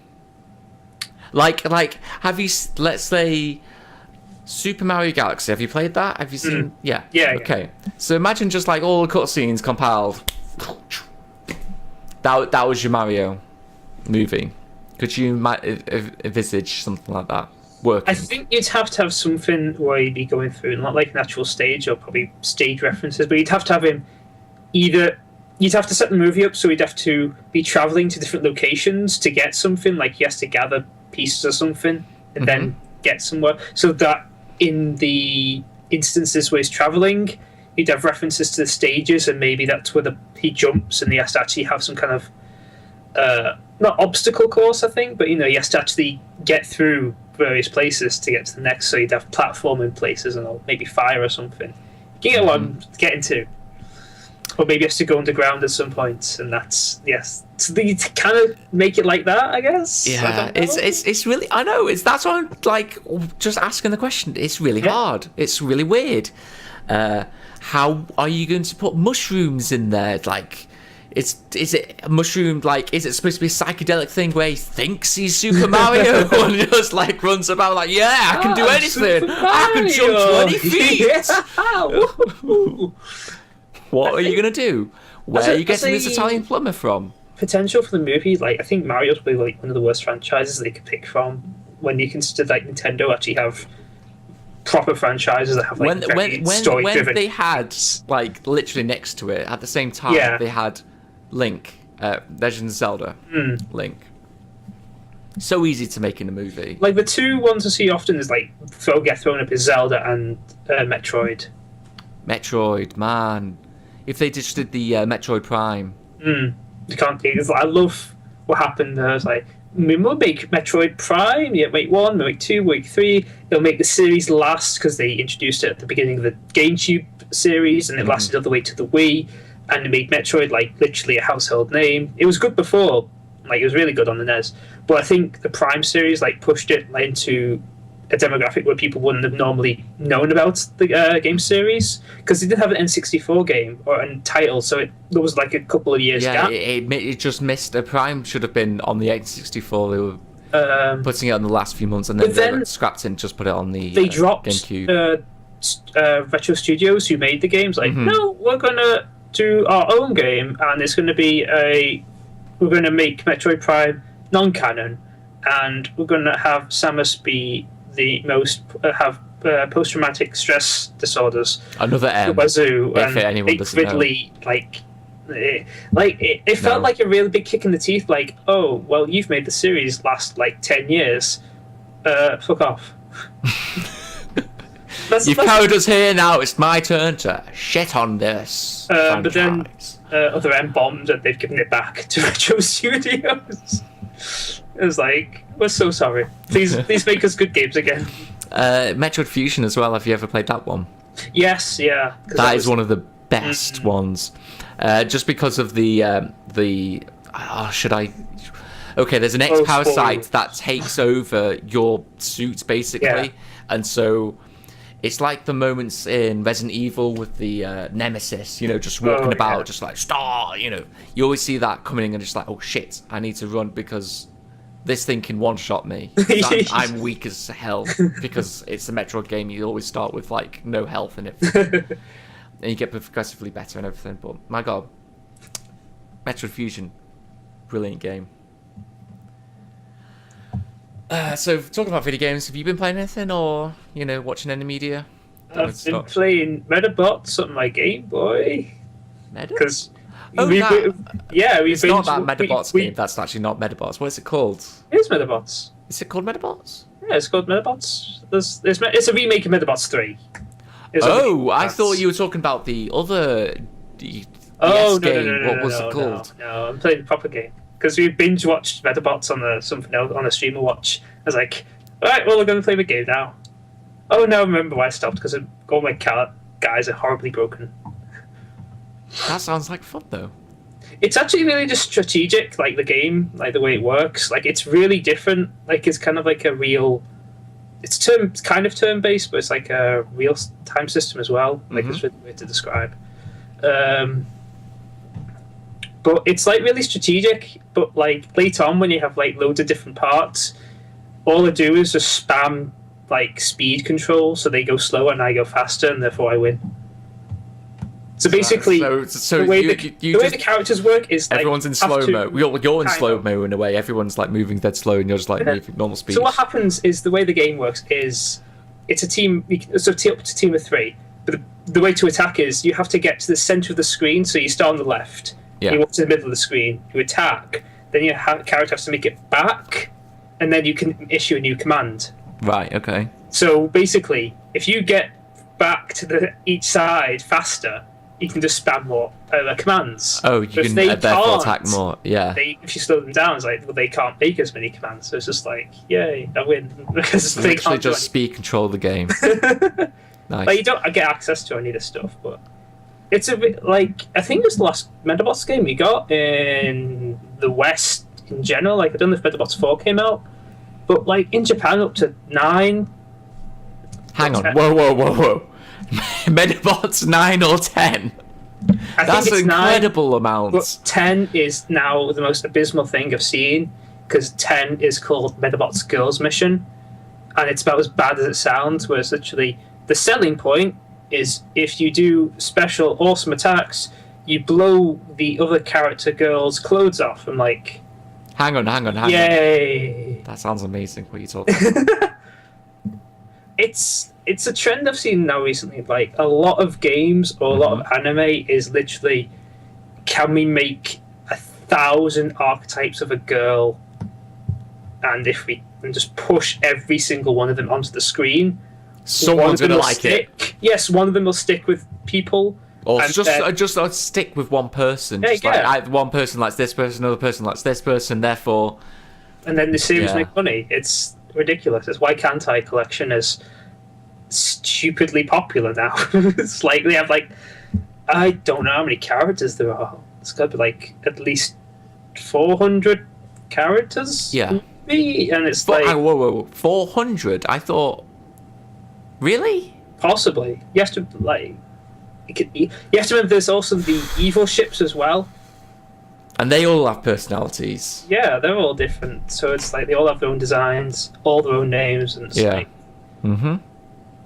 Like, have you? Let's say. Super Mario Galaxy, have you played that? Have you seen? Yeah. Okay. So imagine just like all the cutscenes compiled. That was your Mario movie. Could you envisage something like that working? I think you'd have to have something where you'd be going through, not like an actual stage or probably stage references, but you'd have to have him either. You'd have to set the movie up so he'd have to be traveling to different locations to get something, like he has to gather pieces or something and then get somewhere, so that in the instances where he's traveling, you'd have references to the stages, and maybe that's where he jumps and he has to actually have some kind of not obstacle course, I think, but you know, he has to actually get through various places to get to the next, so you'd have platforming places and maybe fire or something. You get what I'm getting to. Or maybe he has to go underground at some point, and that's So they kind of make it like that, I guess. Yeah, it's really. I know. That's why I'm like just asking the question. It's really hard. It's really weird. How are you going to put mushrooms in there? Like, is it a mushroom? Like, is it supposed to be a psychedelic thing where he thinks he's Super Mario and just like runs about like, yeah, I can do anything. I can jump 20 feet. What are you going to do? Where are you getting this Italian plumber from? Potential for the movie, like, I think Mario's probably like one of the worst franchises they could pick from when you consider like Nintendo actually have proper franchises that have like when they had like literally next to it at the same time they had Link, Legend of Zelda, Link. So easy to make in a movie. Like the two ones I see often is like get thrown up is Zelda and Metroid. Metroid, man. If they just did the Metroid Prime. You can't think. I love what happened there. It's like, we'll make Metroid Prime, make 1, make 2, make 3. They'll make the series last because they introduced it at the beginning of the GameCube series and it lasted all the way to the Wii. And it made Metroid like literally a household name. It was good before, like it was really good on the NES. But I think the Prime series like pushed it into a demographic where people wouldn't have normally known about the game series, because they did have an N64 game or a title, so there was like a couple of years gap. It just missed. A Prime should have been on the N64. They were putting it on the last few months, and then they scrapped it and just put it on the they dropped GameCube. Retro Studios, who made the games, like, no, we're gonna do our own game, and it's going to be we're going to make Metroid Prime non-canon, and we're going to have Samus be the most have post-traumatic stress disorders. Another M. Wazoo, if and anyone doesn't Ridley, know. It felt like a really big kick in the teeth. Like, oh, well, you've made the series last like 10 years. Fuck off. You've carried us here, now it's my turn to shit on this franchise. But then other M bombed, and they've given it back to Retro Studios. It was like, we're so sorry. Please make us good games again. Metroid Fusion as well. Have you ever played that one? Yes, yeah. That is one of the best ones. Just because of the should I? Okay, there's an X-Parasite that takes over your suit basically, and so it's like the moments in Resident Evil with the Nemesis, just walking about, just like star. You always see that coming, and just like, oh shit, I need to run because this thing can one-shot me. I'm weak as hell because it's a Metroid game. You always start with like no health in it, and you get progressively better and everything. But my god, Metroid Fusion, brilliant game. So talking about video games, have you been playing anything or watching any media? I've been playing Medabots on my Game Boy. Because it's not that Medabots game. That's actually not Medabots. What is it called? It is Medabots. Is it called Medabots? Yeah, it's called Medabots. It's a remake of Medabots 3. I thought you were talking about the other game. No, what was it called? No, I'm playing the proper game. Because we binge watched Medabots on a streamer watch. I was like, alright, well, we're going to play the game now. Oh, no, I remember why I stopped, because all my guys are horribly broken. That sounds like fun, though. It's actually really just strategic, like the game, like the way it works. Like, it's really different. Like, it's kind of like a real... It's kind of turn-based, but it's like a real-time system as well. Like, it's really weird to describe. But it's like really strategic. But like later on, when you have like loads of different parts, all I do is just spam like speed control, so they go slower and I go faster, and therefore I win. So basically, the way the characters work is like, everyone's in slow mo. You're in slow mo in a way. Everyone's like moving dead slow, and you're just like moving normal speed. So what happens is the way the game works is it's a team. So up to a team of 3. But the way to attack is you have to get to the center of the screen. So you start on the left. Yeah. You walk to the middle of the screen. You attack. Then your character has to make it back, and then you can issue a new command. Right. Okay. So basically, if you get back to each side faster, you can just spam more commands. Oh, you can therefore attack more. Yeah. If you slow them down, it's like, well, they can't make as many commands. So it's just like, yay, I win. Because they literally just speed control the game. Nice. Like, you don't get access to any of this stuff, but it's a bit like, I think it's the last Medabots game we got in the West in general. Like, I don't know if Medabots 4 came out, but like in Japan up to 9. Hang on. Whoa. Medabots 9 or 10? That's an incredible amount. But 10 is now the most abysmal thing I've seen, because 10 is called Medabots Girls Mission, and it's about as bad as it sounds, where it's literally the selling point is if you do special awesome attacks, you blow the other character girl's clothes off. I'm like, hang on. Yay. That sounds amazing. What are you talking about? It's a trend I've seen now recently. Like, a lot of games or a lot of anime is literally, can we make 1,000 archetypes of a girl, and just push every single one of them onto the screen, someone's gonna like it. Yes, one of them will stick with people. Or just stick with one person. Like, one person likes this person, another person likes this person, therefore... And then the series make money. It's ridiculous. It's Why Can't I collection is stupidly popular now. It's like they have like, I don't know how many characters there are. It's got to be like at least 400 characters. Yeah. maybe, and it's whoa, 400? I thought, really? Possibly. You have to you have to remember there's also the evil ships as well. And they all have personalities. Yeah, they're all different. So it's like they all have their own designs, all their own names, and it's like. Mm-hmm.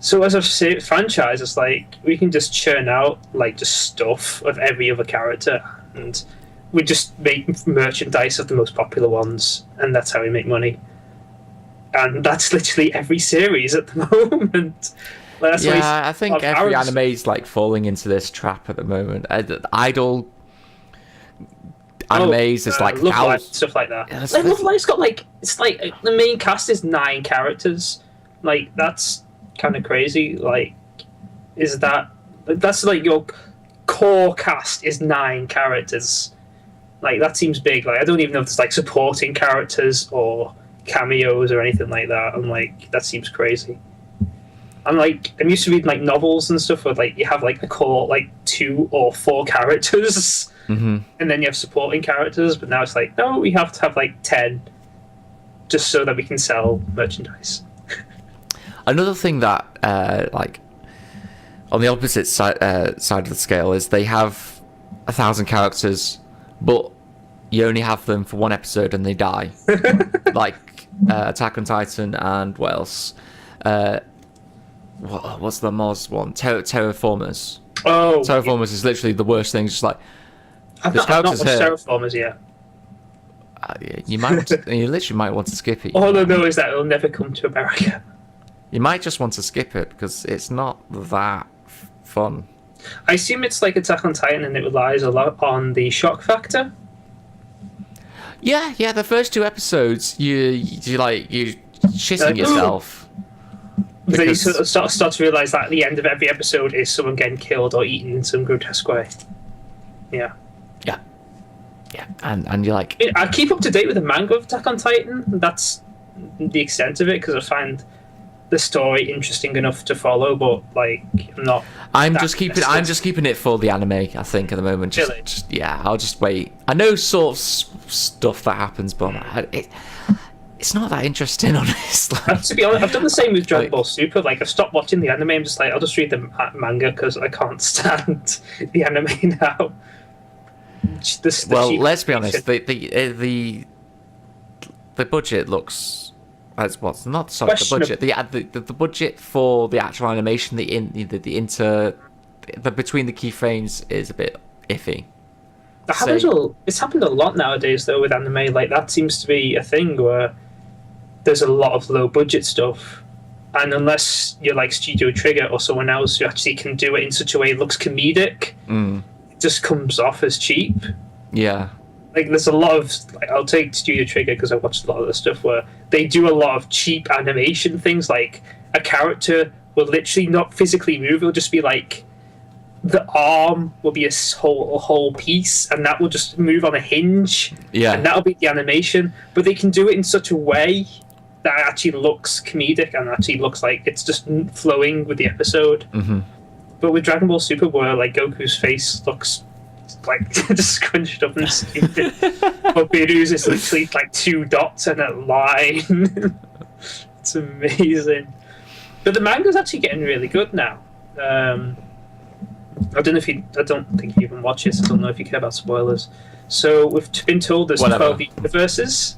So as a franchise, it's like we can just churn out like just stuff of every other character, and we just make merchandise of the most popular ones, and that's how we make money. And that's literally every series at the moment. Like, that's I think every anime is like falling into this trap at the moment. Idol animes is like Love Live, stuff like that. Yeah, like Love Live's got like it's like the main cast is 9 characters. Like that's kind of crazy. Like, that's like your core cast is 9 characters. Like that seems big. Like I don't even know if there's like supporting characters or cameos or anything like that. I'm like that seems crazy. I'm used to reading like novels and stuff where like you have like a core like 2 or 4 characters, and then you have supporting characters. But now it's like no, we have to have like 10, just so that we can sell merchandise. Another thing that like on the opposite side of the scale is they have 1,000 characters, but you only have them for 1 episode and they die. Like Attack on Titan and what else? What's the Moz one? Terraformers. Oh, Terraformers is literally the worst thing. Just like I've not watched Terraformers yet. You literally might want to skip it. All I know is that it'll never come to America. You might just want to skip it because it's not that fun. I assume it's like Attack on Titan and it relies a lot on the shock factor. Yeah. The first 2 episodes, you shitting yourself. Then you start to realise that at the end of every episode is someone getting killed or eaten in some grotesque way. Yeah, and you're like... I keep up to date with the manga of Attack on Titan. That's the extent of it, because I find the story interesting enough to follow, but like I'm not... I'm just keeping it for the anime, I think, at the moment. I'll just wait. I know sort of stuff that happens, but it's not that interesting, honestly. To be honest, I've done the same with Dragon Ball Super. Like, I've stopped watching the anime. I'm just like, I'll just read the manga because I can't stand the anime now. Let's be honest. The budget looks as what's not sorry. The budget. The budget for the actual animation, the between the keyframes is a bit iffy. It's happened a lot nowadays, though, with anime. Like that seems to be a thing where there's a lot of low budget stuff, and unless you're like Studio Trigger or someone else who actually can do it in such a way it looks comedic, it just comes off as cheap. Yeah. Like there's a lot of I'll take Studio Trigger because I watched a lot of the stuff where they do a lot of cheap animation things. Like a character will literally not physically move; it'll just be like the arm will be a whole piece, and that will just move on a hinge. Yeah, and that'll be the animation. But they can do it in such a way that actually looks comedic and actually looks like it's just flowing with the episode. But with Dragon Ball Super, where like Goku's face looks like just scrunched up and stupid, but Biru's is literally like 2 dots and a line. It's amazing. But the manga's actually getting really good now. I don't think you even watch it. So I don't know if you care about spoilers. So we've been told there's 12 universes.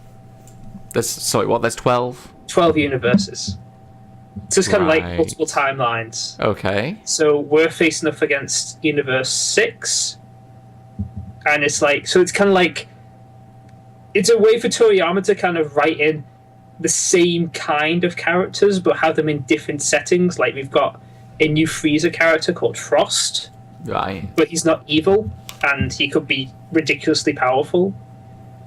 There's 12? 12 universes. So it's kind of like multiple timelines. Okay. So we're facing off against Universe 6. And it's like, so it's kind of like, it's a way for Toriyama to kind of write in the same kind of characters, but have them in different settings. Like we've got a new Frieza character called Frost. Right. But he's not evil, and he could be ridiculously powerful.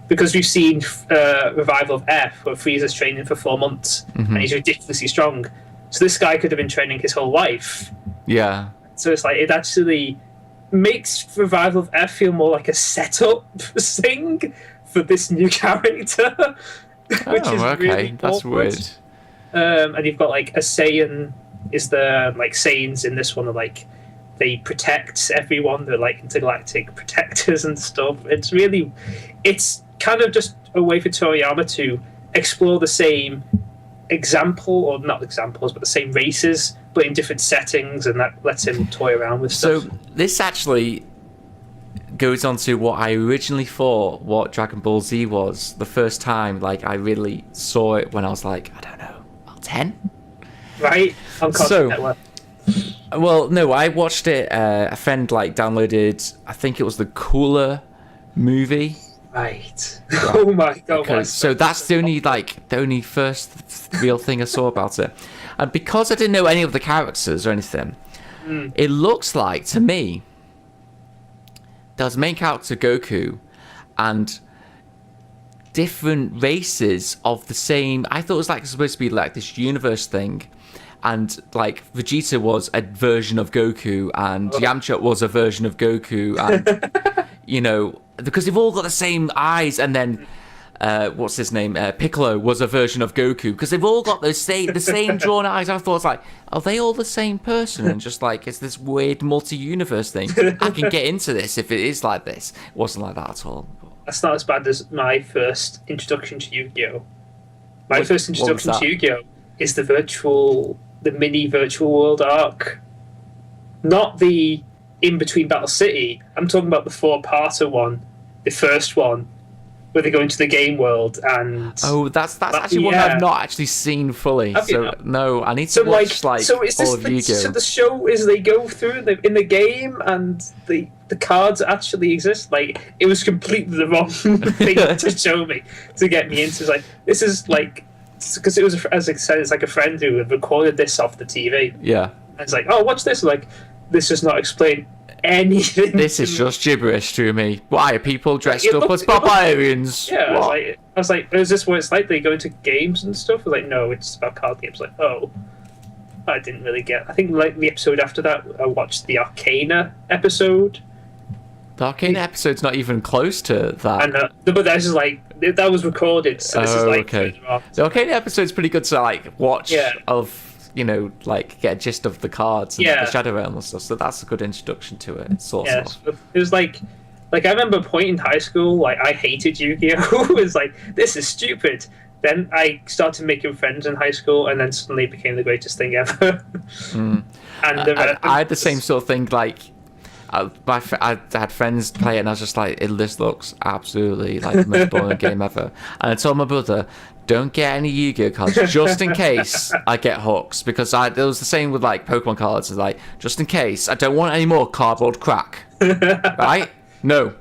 Because we've seen Revival of F, where Frieza's training for 4 months, and he's ridiculously strong. So this guy could have been training his whole life. Yeah. So it's like, it actually makes Revival of F feel more like a setup thing for this new character. Which is okay. Really that's weird. And you've got like a Saiyan, is the like Saiyans in this one are like, they protect everyone. They're like intergalactic protectors and stuff. It's kind of just a way for Toriyama to explore the same example, or not examples, but the same races, but in different settings, and that lets him toy around with stuff. So this actually goes on to what I originally thought what Dragon Ball Z was the first time. Like, I really saw it when I was like, I don't know, about 10? Right? On Cartoon Network. Well, no, I watched it. A friend like downloaded, I think it was the Cooler movie. Right. Oh my god. So that's the only first real thing I saw about it. And because I didn't know any of the characters or anything, it looks like, to me, there's main character Goku and different races of the same. I thought it was like supposed to be like this universe thing, and like Vegeta was a version of Goku, and Yamcha was a version of Goku, and you know, because they've all got the same eyes, and then what's his name? Piccolo was a version of Goku, because they've all got the same drawn eyes. I thought, it's like, are they all the same person? And just like, it's this weird multi-universe thing. I can get into this if it is like this. It wasn't like that at all. That's not as bad as my first introduction to Yu-Gi-Oh! My first introduction to Yu-Gi-Oh! Is the mini virtual world arc. Not the in-between Battle City. I'm talking about the four-parter one. The first one, where they go into the game world, and that's actually one I've not actually seen fully. No, I need to watch all of Yu-Gi-Oh. So the show is they go through in the game, and the cards actually exist. Like, it was completely the wrong thing to show me to get me into. Like, this is like, because it was, as I said, it's like a friend who had recorded this off the TV. Yeah, and it's like, oh, watch this. Like, this does not explain anything. This is just gibberish to me. Why are people dressed up as barbarians? Yeah, I was like, is this what it's like? They go into games and stuff? I was like, no, it's about card games. Like, oh, I didn't really get. I think like the episode after that, I watched the Arcana episode. The Arcana episode's not even close to that. And but that's just like, that was recorded. So this is like, okay. The Arcana episode's pretty good to like watch like get a gist of the cards and the Shadow Realm and stuff. So that's a good introduction to it, sort of. It was like I remember a point in high school, like I hated Yu-Gi-Oh! It was like, this is stupid. Then I started making friends in high school, and then suddenly it became the greatest thing ever. And I had the same sort of thing. Like, I had friends play it, and I was just like, this looks absolutely like the most boring game ever. And I told my brother, don't get any Yu-Gi-Oh cards, just in case I get hooks. Because it was the same with like Pokemon cards. It's like, just in case, I don't want any more cardboard crack. Right? No.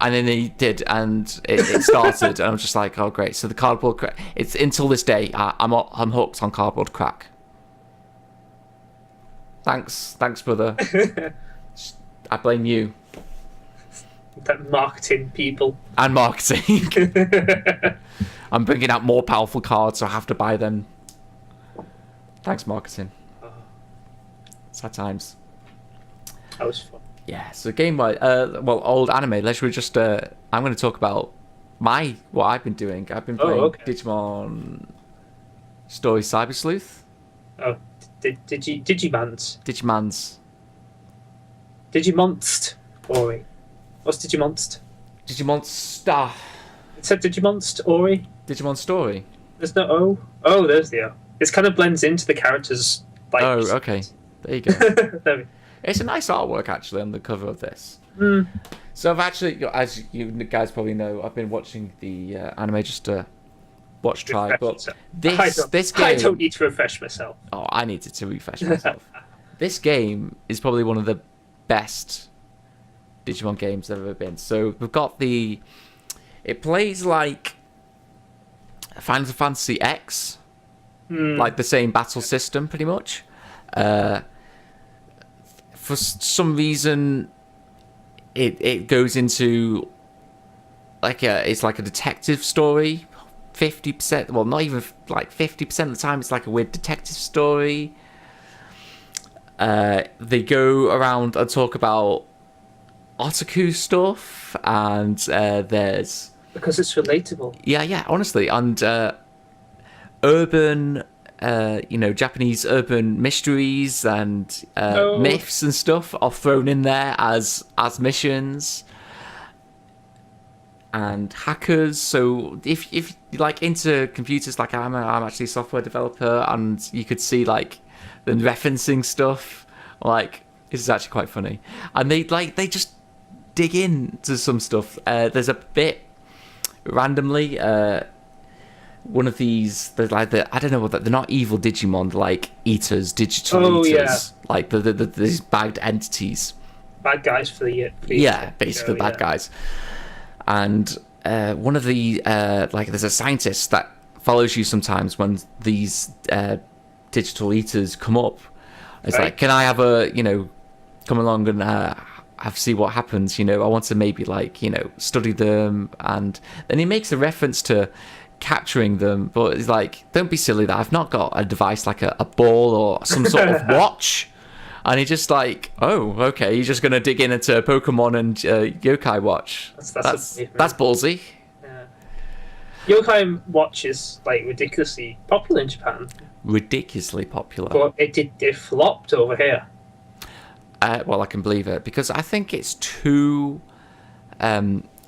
And then he did, and it started, and I was just like, oh great. So the cardboard crack, it's until this day, I'm hooked on cardboard crack. Thanks brother. I blame you. That marketing people. And marketing. I'm bringing out more powerful cards, so I have to buy them. Thanks, marketing. Sad times. That was fun. Yeah, so game-wise, old anime. Let's just. I'm going to talk about what I've been doing. I've been playing Digimon Story Cyber Sleuth. Oh, Digimonst. Digimonst. Ori. What's Digimonst? Digimonster. It said Digimonst Ori. Digimon Story. There's no O. Oh, there's the O. It kind of blends into the characters. Like, okay. There you go. It's a nice artwork, actually, on the cover of this. So I've actually, as you guys probably know, I've been watching the anime just to watch try. But this game, I don't need to refresh myself. Oh, I needed to refresh myself. This game is probably one of the best Digimon games there have ever been. So we've got it plays like Final Fantasy X, like the same battle system, pretty much. For some reason, it goes into it's like a detective story. 50%, well, not even like 50% of the time, it's like a weird detective story. They go around and talk about otaku stuff, and there's because it's relatable. Yeah, honestly, and urban. Japanese urban mysteries and myths and stuff are thrown in there as missions. and hackers. So if you like into computers, like I'm actually a software developer, and you could see like them referencing stuff. Like, this is actually quite funny, and they just dig into some stuff. There's a bit randomly. One of these, they're like I don't know what they're not evil Digimon, they're like eaters, digital eaters, like these bagged entities. Bad guys for the basically bad guys. And one of the like, there's a scientist that follows you sometimes when these digital eaters come up. It's like, can I have come along and see what happens? I want to maybe study them. And then he makes a reference to capturing them, but it's like, don't be silly, that I've not got a device like a ball or some sort of watch. And he just like, oh, okay, you're just gonna dig into Pokemon and Yokai Watch. That's ballsy. Yeah. Yokai Watch is like ridiculously popular in Japan. Ridiculously popular. But it flopped over here. Well, I can believe it, because I think it's too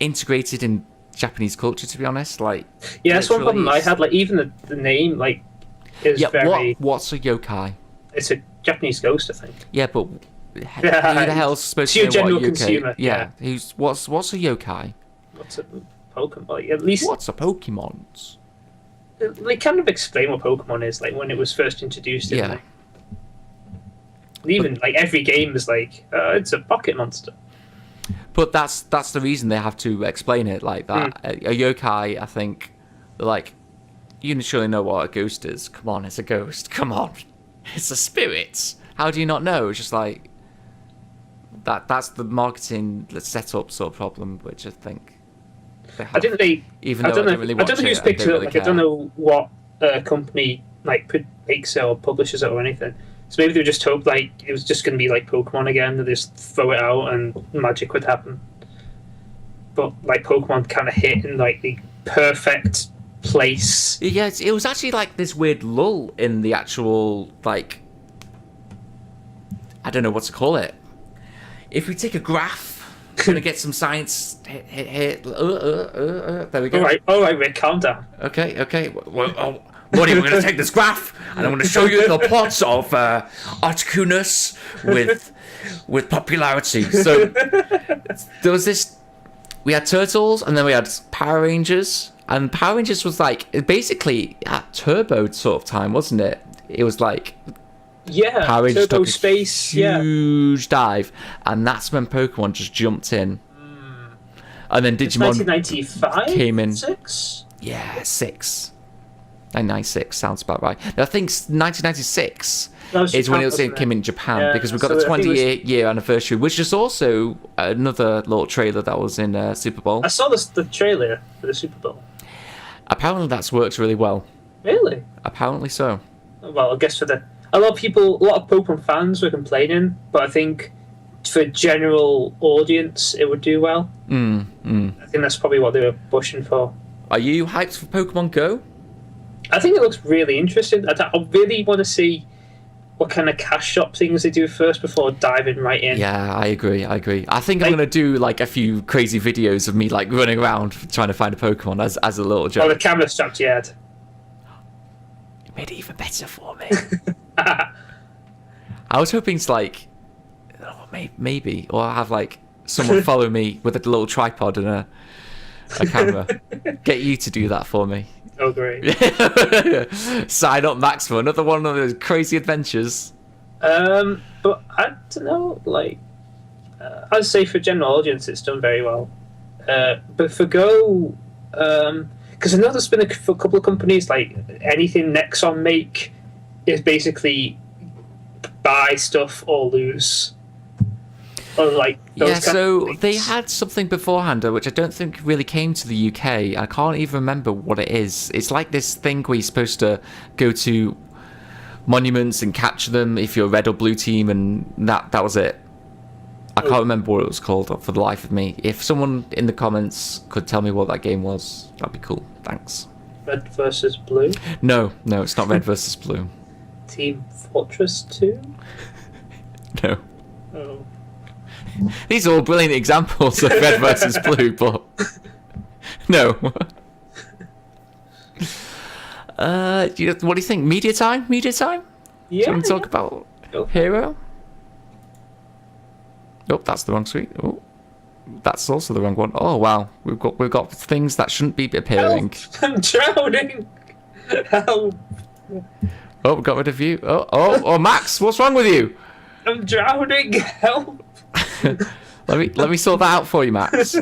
integrated in Japanese culture, to be honest. Like, yeah, that's one problem I had. Like, even the name, like, is very. What's a yokai? It's a Japanese ghost, I think. Yeah, but who the hell's supposed to know general what a yokai? Consumer. Yeah. What's a yokai? What's a Pokemon? Like, at least. What's a Pokemon? They kind of explain what Pokemon is, like when it was first introduced. Didn't they? Even like every game is like, it's a pocket monster. But that's the reason they have to explain it like that. A yokai, I think, like, you surely know what a ghost is. Come on, it's a ghost. Come on, it's a spirit. How do you not know? It's just like that's the marketing setup sort of problem, which I think they have. I don't know who's picked it up. Like, I don't know what company like makes it or publishes it or anything. So maybe they just hoped like it was just going to be like Pokemon again. They just throw it out and magic would happen. But like Pokemon kind of hit in like the perfect place. Yeah, it was actually like this weird lull in the actual, like, I don't know what to call it. If we take a graph, we're going to get some science. There we go. All right, Rick, calm down. Okay. Well, what are you going to take this graph and I'm going to show you the plots of Articuno with popularity. So there was this. We had Turtles and then we had Power Rangers, and Power Rangers was like basically at Turbo sort of time, wasn't it? It was like Power Rangers Turbo took Space, huge dive, and that's when Pokemon just jumped in. And then Digimon 1995 came in. 6? Yeah, 6. 1996 sounds about right. I think 1996 is when it came in Japan, because we've got the 20-year anniversary, which is also another little trailer that was in Super Bowl. I saw the trailer for the Super Bowl. Apparently that's worked really well. Really? Apparently so. Well, I guess a lot of Pokemon fans were complaining, but I think for general audience it would do well. I think that's probably what they were pushing for. Are you hyped for Pokemon Go? I think it looks really interesting. I really want to see what kind of cash shop things they do first before diving right in. Yeah, I agree. I think I'm going to do like a few crazy videos of me like running around trying to find a Pokemon as a little joke. Oh, the camera strapped to your head. You made it even better for me. I was hoping to like, maybe, or I'll have like someone follow me with a little tripod and a camera. Get you to do that for me. Oh, great. Sign up, Max, for another one of those crazy adventures. But I don't know, like, I'd say for general audience it's done very well. But for Go, because I know there's been a couple of companies, like anything Nexon make is basically buy stuff or lose. Or like so they had something beforehand, which I don't think really came to the UK. I can't even remember what it is. It's like this thing where you're supposed to go to monuments and capture them if you're a red or blue team, and that was it. I can't remember what it was called for the life of me. If someone in the comments could tell me what that game was, that'd be cool. Thanks. Red versus blue? No, it's not red versus blue. Team Fortress 2? No. Oh. These are all brilliant examples of red versus blue, but No. What do you think? Media time? Media time? Yeah. Do you want to talk about Hero? Oh, that's the wrong screen. Oh, that's also the wrong one. Oh wow, we've got things that shouldn't be appearing. Help! I'm drowning. Help! Oh, we got rid of you. Oh, Max, what's wrong with you? I'm drowning. Help! let me sort that out for you, Max.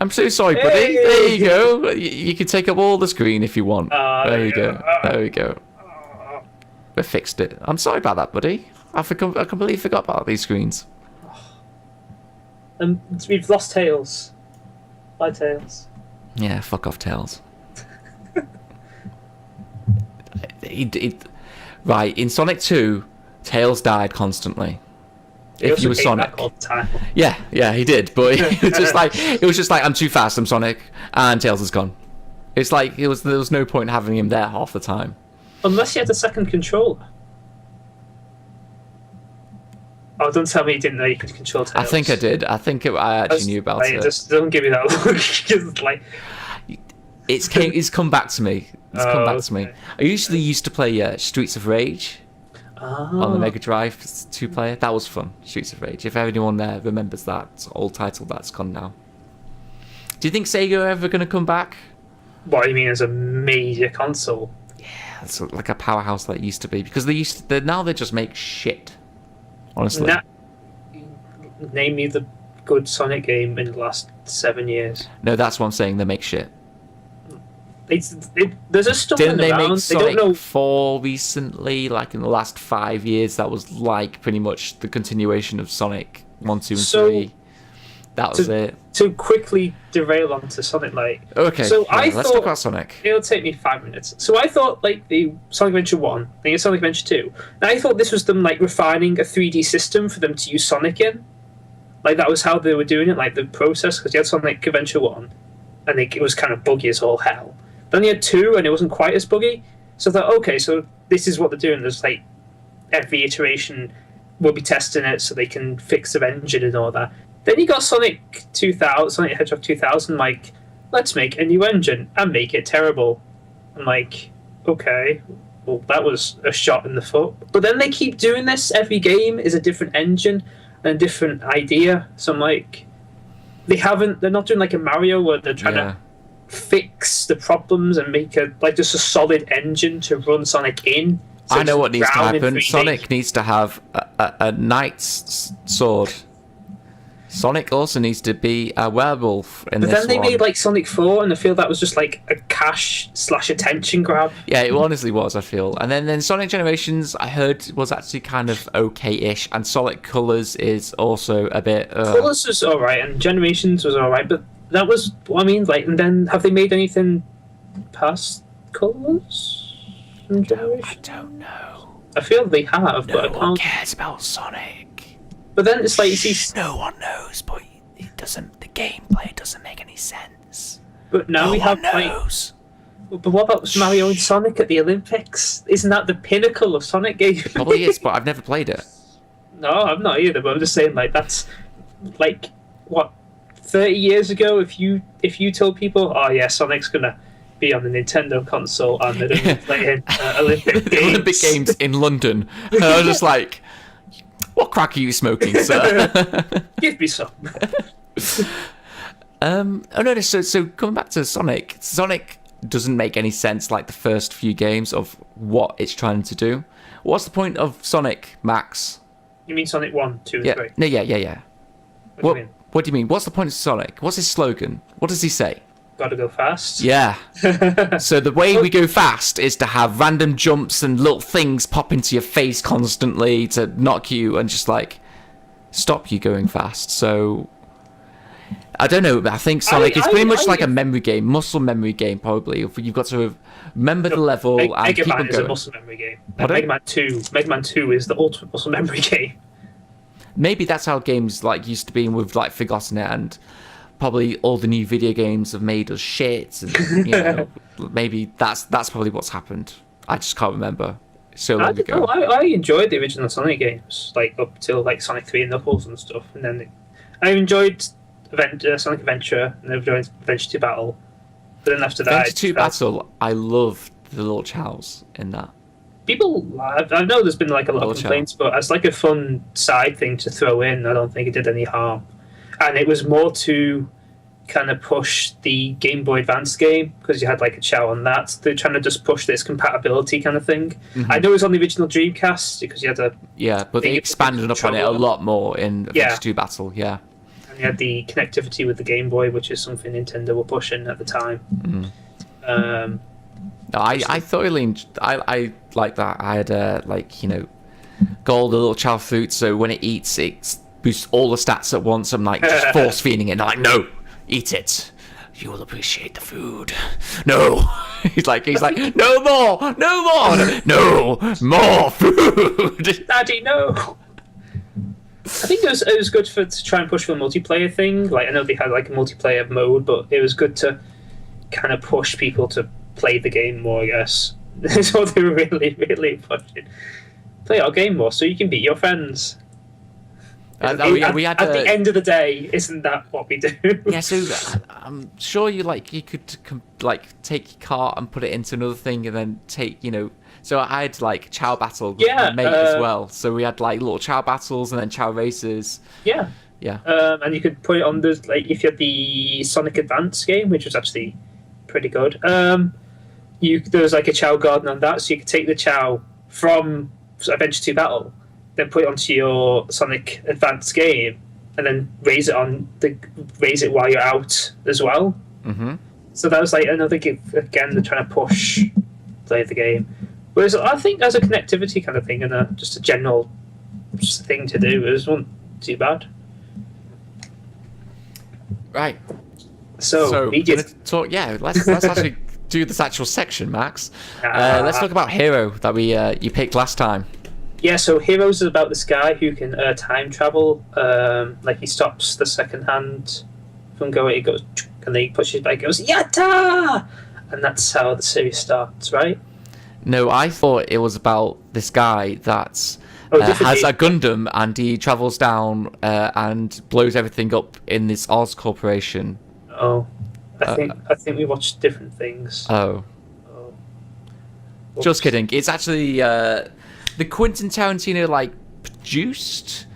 I'm so sorry, buddy. Hey! There you go. You can take up all the screen if you want. There you go. There we go. We fixed it. I'm sorry about that, buddy. I completely forgot about these screens. And we've lost Tails. Bye, Tails. Yeah, fuck off, Tails. Right, in Sonic 2, Tails died constantly. If you were Sonic. All the time. Yeah, he did, but it was just like I'm too fast, I'm Sonic, and Tails is gone. It's like there was no point having him there half the time. Unless you had a second controller. Oh, don't tell me you didn't know you could control Tails. I think I did. I actually knew about it. Just don't give me that look. Just like it's come back to me. It's come back to me. Okay. I usually used to play Streets of Rage on the Mega Drive 2-player. That was fun. Streets of Rage. If anyone there remembers that old title, that's gone now. Do you think Sega are ever going to come back? What do you mean as a major console? Yeah, it's like a powerhouse that it used to be, because now they just make shit. Honestly. Name me the good Sonic game in the last 7 years. No, that's what I'm saying. They make shit. There's a stuff Didn't they around. make Sonic they don't know. 4 recently? Like in the last 5 years, that was like pretty much the continuation of Sonic 1, 2, and 3. That was it. To quickly derail onto Sonic, okay. So yeah, let's thought talk about Sonic. It'll take me 5 minutes. So I thought the Sonic Adventure 1, then Sonic Adventure 2. And I thought this was them refining a 3D system for them to use Sonic in. That was how they were doing it, the process, because you had Sonic Adventure 1, and it was kind of buggy as all hell. Then you had 2, and it wasn't quite as buggy. So I thought, okay, so this is what they're doing. There's every iteration will be testing it so they can fix their engine and all that. Then you got Sonic 2000, Sonic the Hedgehog 2000, let's make a new engine and make it terrible. I'm okay, well, that was a shot in the foot. But then they keep doing this. Every game is a different engine and a different idea. So I'm they're not doing a Mario where they're trying to fix the problems and make just a solid engine to run Sonic in. So I know what needs to happen. 3D. Sonic needs to have a knight's sword. Sonic also needs to be a werewolf in this one. But then they made Sonic 4, and I feel that was just a cash/attention grab. Yeah, it honestly was, I feel. And then Sonic Generations, I heard, was actually kind of okay-ish, and Sonic Colors is also a bit... Colors was alright, and Generations was alright, but that was what I mean. And then have they made anything past Colors? I don't know. I feel they have, but I can't... No one cares about Sonic. But then it's you see... No one knows, but it doesn't. The gameplay doesn't make any sense. But now we have knows. But what about Mario and Sonic at the Olympics? Isn't that the pinnacle of Sonic games? Probably is, but I've never played it. No, I'm not either. But I'm just saying, that's what 30 years ago. If you told people, oh yeah, Sonic's gonna be on the Nintendo console and they're gonna be playing Olympic games. Olympic Games in London, and I was just like, what crack are you smoking, sir? Give me some. Oh no, so coming back to Sonic doesn't make any sense the first few games of what it's trying to do. What's the point of Sonic, Max? You mean Sonic 1, 2, and yeah. 3? No, yeah. What do you mean? What do you mean? What's the point of Sonic? What's his slogan? What does he say? Gotta go fast. Yeah. So the way we go fast is to have random jumps and little things pop into your face constantly to knock you and just stop you going fast. So I don't know. I think Sonic is pretty much a memory game, muscle memory game. Probably you've got to remember the level and Mega keep Man on is going. a muscle memory game. Mega Man 2 is the ultimate muscle memory game. Maybe that's how games used to be, and we've forgotten it, and probably all the new video games have made us shit, and maybe that's probably what's happened. I just can't remember. so I long ago. I enjoyed the original Sonic games, like up till like Sonic 3 and Knuckles and stuff, and then I enjoyed Sonic Adventure and Adventure 2 Battle, but then after that, Adventure 2 Battle, I loved the little chows in that. I know there's been like a lot of complaints, but as like a fun side thing to throw in, I don't think it did any harm. And it was more to kind of push the Game Boy Advance game, because you had like a chow on that. They're trying to just push this compatibility kind of thing. Mm-hmm. I know it was on the original Dreamcast because you had a... Yeah, but they expanded upon it a lot more in Adventure 2 Battle, yeah. And you had the connectivity with the Game Boy, which is something Nintendo were pushing at the time. Mm-hmm. I thoroughly I like that. I had got all the little chow fruit, so when it eats, it boosts all the stats at once. I'm like just force feeding it, and I'm like, no, eat it. You will appreciate the food. No, he's like no more, no more food. Daddy, no. I think it was good to try and push for the multiplayer thing. Like I know they had like a multiplayer mode, but it was good to kind of push people to play the game more, I guess. That's what they were really pushing. Play our game more so you can beat your friends. At the end of the day, isn't that what we do? Yeah, so I'm sure you could take your cart and put it into another thing and then take, so I had like chow battle with my mate as well. So we had like little chow battles and then chow races. Yeah. And you could put it on the, like, if you had the Sonic Advance game, which was actually pretty good. There was like a chow garden on that, so you could take the chow from Adventure 2 Battle, then put it onto your Sonic Advance game, and then raise it while you're out as well. Mm-hmm. So that was like another game. Again, they're trying to play the game. Whereas I think as a connectivity kind of thing and just a general thing to do, it wasn't too bad. Right. So we're gonna talk. Yeah, let's actually do this actual section, Max. Let's talk about Hero that you picked last time. Yeah, so Heroes is about this guy who can time travel. Like he stops the second hand from going. He goes, and then he pushes back. Goes Yatta, and that's how the series starts, right? No, I thought it was about this guy that has a Gundam and he travels down and blows everything up in this Oz corporation. Oh, I think we watched different things. Oh. Just kidding. It's actually the Quentin Tarantino produced.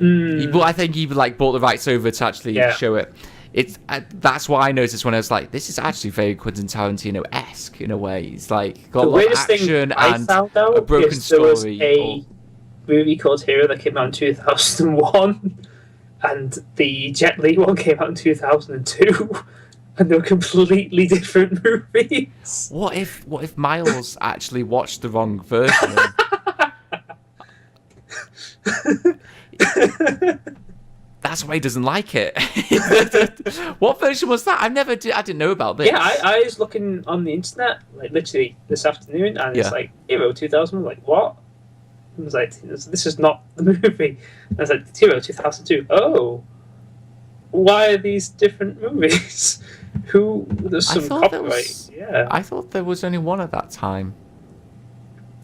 I think he bought the rights over to actually show it. It's that's why I noticed when I was like, this is actually very Quentin Tarantino-esque in a way. It's like got a lot of action and a broken story. There was a movie called Hero that came out in 2001. And the Jet Li one came out in 2002, and they were completely different movies. What if Miles actually watched the wrong version? That's why he doesn't like it. What version was that? I didn't know about this. Yeah, I was looking on the internet like literally this afternoon, and it's like Hero 2000. I'm like, what? I was like, this is not the movie. I was like, Hero 2002. Oh, why are these different movies? There's some copyright. Yeah. I thought there was only one at that time.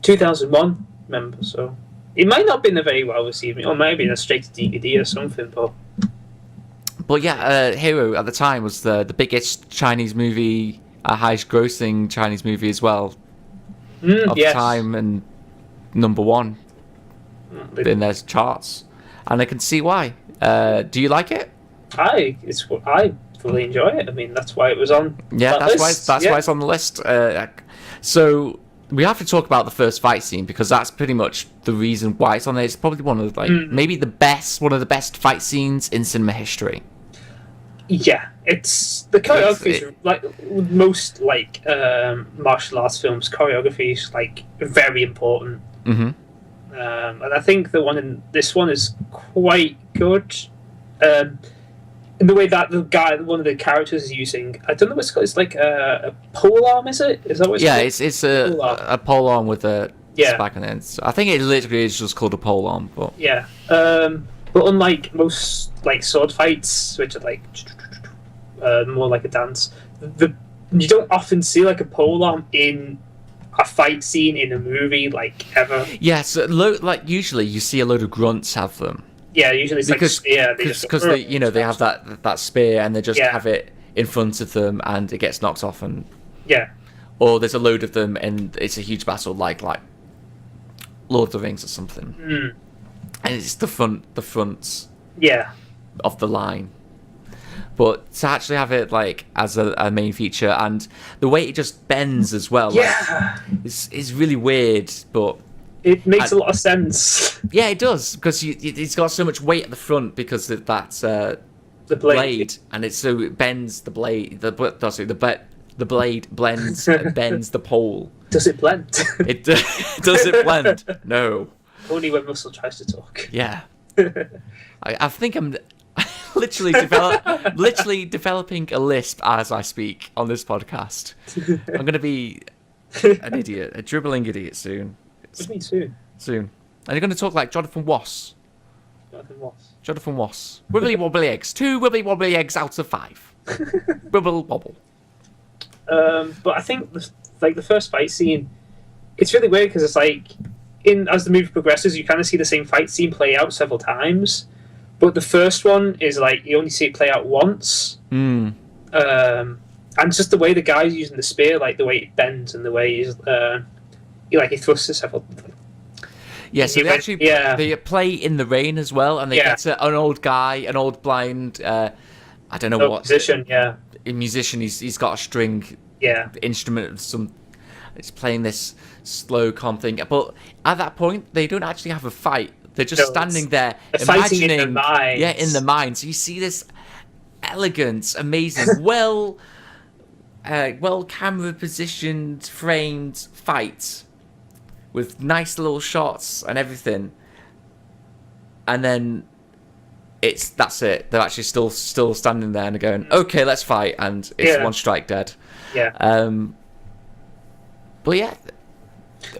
2001, remember? So it might not have been a very well received, or maybe a straight to DVD or something. But yeah, Hero at the time was the biggest Chinese movie, highest grossing Chinese movie as well of the time, and number one in their charts, and I can see why. Do you like it? I fully enjoy it. I mean, that's why it was on. Yeah, that's why it's on the list. So we have to talk about the first fight scene because that's pretty much the reason why it's on there. It's probably one of maybe one of the best fight scenes in cinema history. Yeah, it's the choreography. Like most martial arts films, choreography is very important. Mm-hmm. And I think this one is quite good. In the way that one of the characters is using, I don't know what it's called. It's like a pole arm, is it? Is that what it's called? Yeah, it's a pole arm with a spike on it. So I think it literally is just called a pole arm. But yeah, but unlike most sword fights, which are more like a dance, you don't often see a pole arm in a fight scene in a movie like ever. Yeah, so like usually you see a load of grunts have them. Yeah, usually it's because because they they have that spear and they just Yeah. have it in front of them and it gets knocked off, and yeah. or there's a load of them and it's a huge battle like Lord of the Rings or something, and it's the front Yeah. of the line. But to actually have it like as a main feature, and the way it just bends as well, Yeah. like, is really weird, but It makes a lot of sense. yeah, it does, because it's got so much weight at the front because of that The blade. and it bends the blade. The blade blends and bends the pole. Does it blend? It does it blend? No. Only when Russell tries to talk. Yeah. I think I'm literally developing a lisp as I speak on this podcast. I'm going to be an idiot, a dribbling idiot soon. What do you mean soon? Soon. And you're going to talk like Jonathan Wass. Jonathan Wass. Wibbly wobbly eggs. 2 wibbly wobbly eggs out of 5. Wibble wobble. But I think the first fight scene, it's really weird because it's like as the movie progresses, you kind of see the same fight scene play out several times. But the first one is like you only see it play out once. And just the way the guy's using the spear, like the way it bends and the way he thrusts it several. Yeah, so they play in the rain as well, and they get an old guy, an old blind, I don't know what musician. Yeah, a musician. He's got a string instrument of some. It's playing this slow calm thing, but at that point they don't actually have a fight. They're just standing there, imagining, in their minds. Yeah, in the mind. So you see this elegant, amazing, well camera positioned, framed fight with nice little shots and everything, and then that's it. They're actually still standing there and going, okay, let's fight, and it's one strike dead. Yeah. But yeah.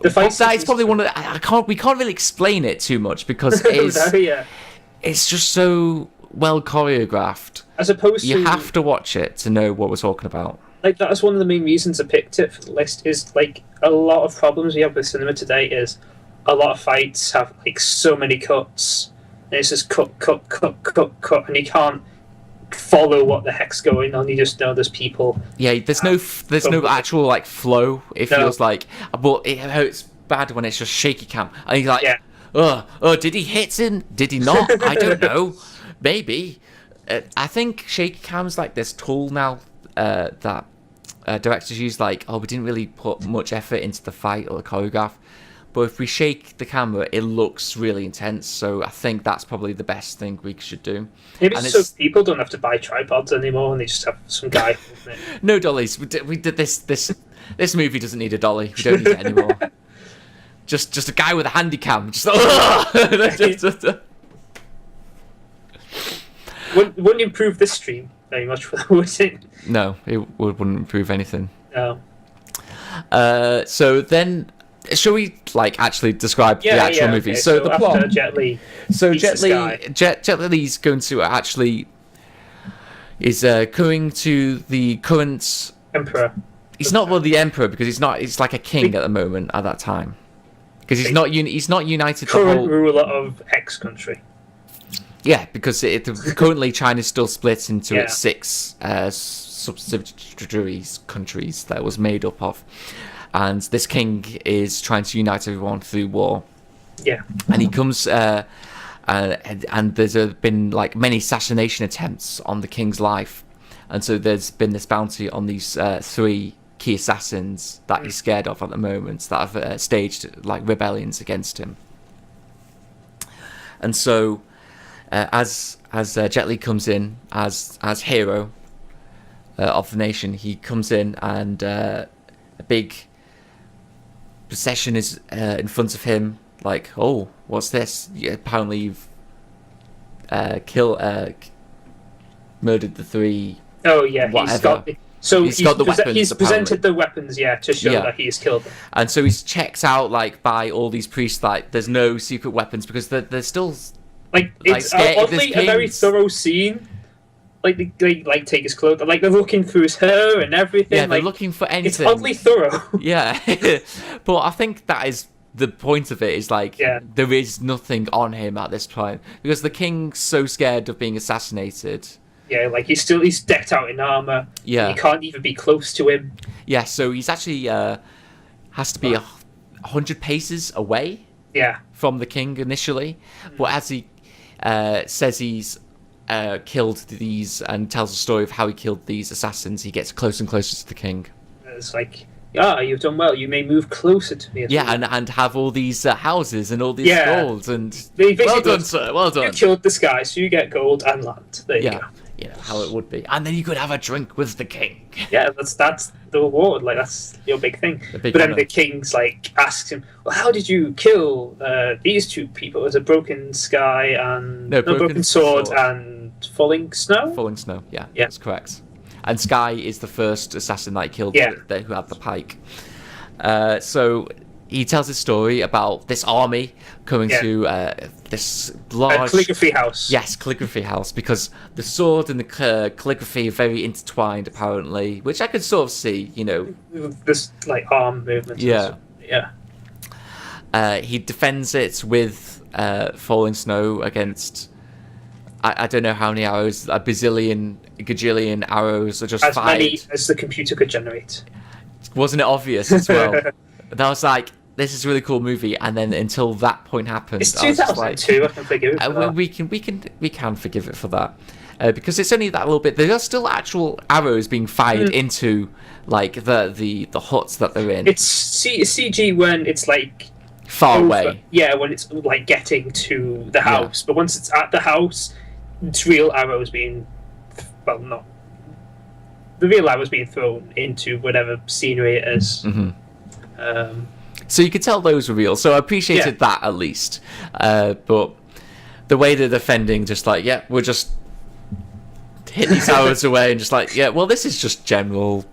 The fight that is probably one of the, we can't really explain it too much because it's just so well choreographed. As opposed you have to watch it to know what we're talking about. Like that's one of the main reasons I picked it for the list. Is like a lot of problems we have with cinema today is a lot of fights have like so many cuts, and it's just cut, and you can't follow what the heck's going on. You just know there's people. Yeah, there's no actual like flow. It feels like, but it hurts bad when it's just shaky cam, and he's like, oh, did he hit him? Did he not? I don't know. Maybe. I think shaky cam's like this tool now that directors use. Like, we didn't really put much effort into the fight or the choreograph, but if we shake the camera, it looks really intense. So I think that's probably the best thing we should do. Maybe so people don't have to buy tripods anymore, and they just have some guy. No dollies. We did this. This movie doesn't need a dolly. We don't need it anymore. just a guy with a handy cam. Wouldn't improve this stream very much, would it? No, it wouldn't improve anything. No. So then, shall we actually describe the actual movie? Okay. So the plot. Jet Li. So Jet Li's going to is going to the current Emperor. He's not the emperor because he's not. He's like a king at the moment at that time because he's not united. Current ruler of X country. Yeah, because currently China's still split into its 6 subsidiary countries that it was made up of, and this king is trying to unite everyone through war. Yeah, and he comes, and there's been many assassination attempts on the king's life, and so there's been this bounty on these 3 key assassins that he's scared of at the moment that have staged rebellions against him, and so. As Jet Li comes in as hero of the nation, he comes in and a big procession is in front of him. Like, oh, what's this? Apparently, you've murdered the 3. Oh yeah, whatever. He's got the weapons. He's presented apparently the weapons, to show that he has killed them. And so he's checked out by all these priests. There's no secret weapons because they're still. It's oddly a very thorough scene. they like take his clothes, like they're looking through his hair and everything. Yeah, they're like, looking for anything. It's oddly thorough. Yeah, but I think that is the point of it. Is like there is nothing on him at this point because the king's so scared of being assassinated. Yeah, like he's decked out in armor. Yeah, you can't even be close to him. Yeah, so he's actually has to be 100 paces away. Yeah. From the king initially, but as he says he's killed these and tells the story of how he killed these assassins, he gets closer and closer to the king. It's like, you've done well. You may move closer to me. Yeah, and have all these houses and all these gold and well done, sir. Well done. You killed this guy, so you get gold and land. There you go. You know how it would be, and then you could have a drink with the king. Yeah, that's the reward. Like that's your big thing. But then the king's like asks him, "Well, how did you kill these two people? It was a broken sky and broken sword and falling snow." Falling snow. Yeah, that's correct. And Sky is the first assassin that he killed who had the pike. So he tells his story about this army coming to this large calligraphy house. Yes, calligraphy house, because the sword and the calligraphy are very intertwined, apparently, which I could sort of see, you know. This like arm movement. Yeah. Yeah. He defends it with falling snow against. I don't know how many arrows, a gajillion arrows are just as fired. Many as the computer could generate. Wasn't it obvious as well? That was like, this is a really cool movie, and then until that point happened, it's 2002. I can forgive it. For that. We can forgive it for that because it's only that little bit. There are still actual arrows being fired into like the huts that they're in. It's CG when it's like far away. Yeah, when it's like getting to the house, but once it's at the house, it's real arrows being the real arrows being thrown into whatever scenery it is. Mm-hmm. So you could tell those were real. So I appreciated that at least. But the way they're defending, just like, we'll just hit these arrows away and just like, well, this is just general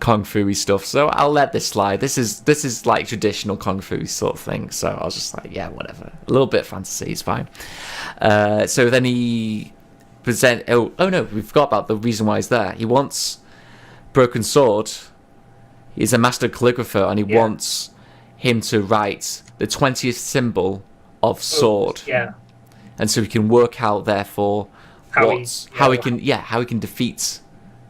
kung fu-y stuff, so I'll let this slide. This is like traditional kung fu sort of thing. So I was just like, whatever. A little bit of fantasy is fine. So then he oh no, we forgot about the reason why he's there. He wants Broken Sword. He's a master calligrapher, and he wants him to write the 20th symbol of sword. Yeah. And so he can work out, therefore, how he can defeat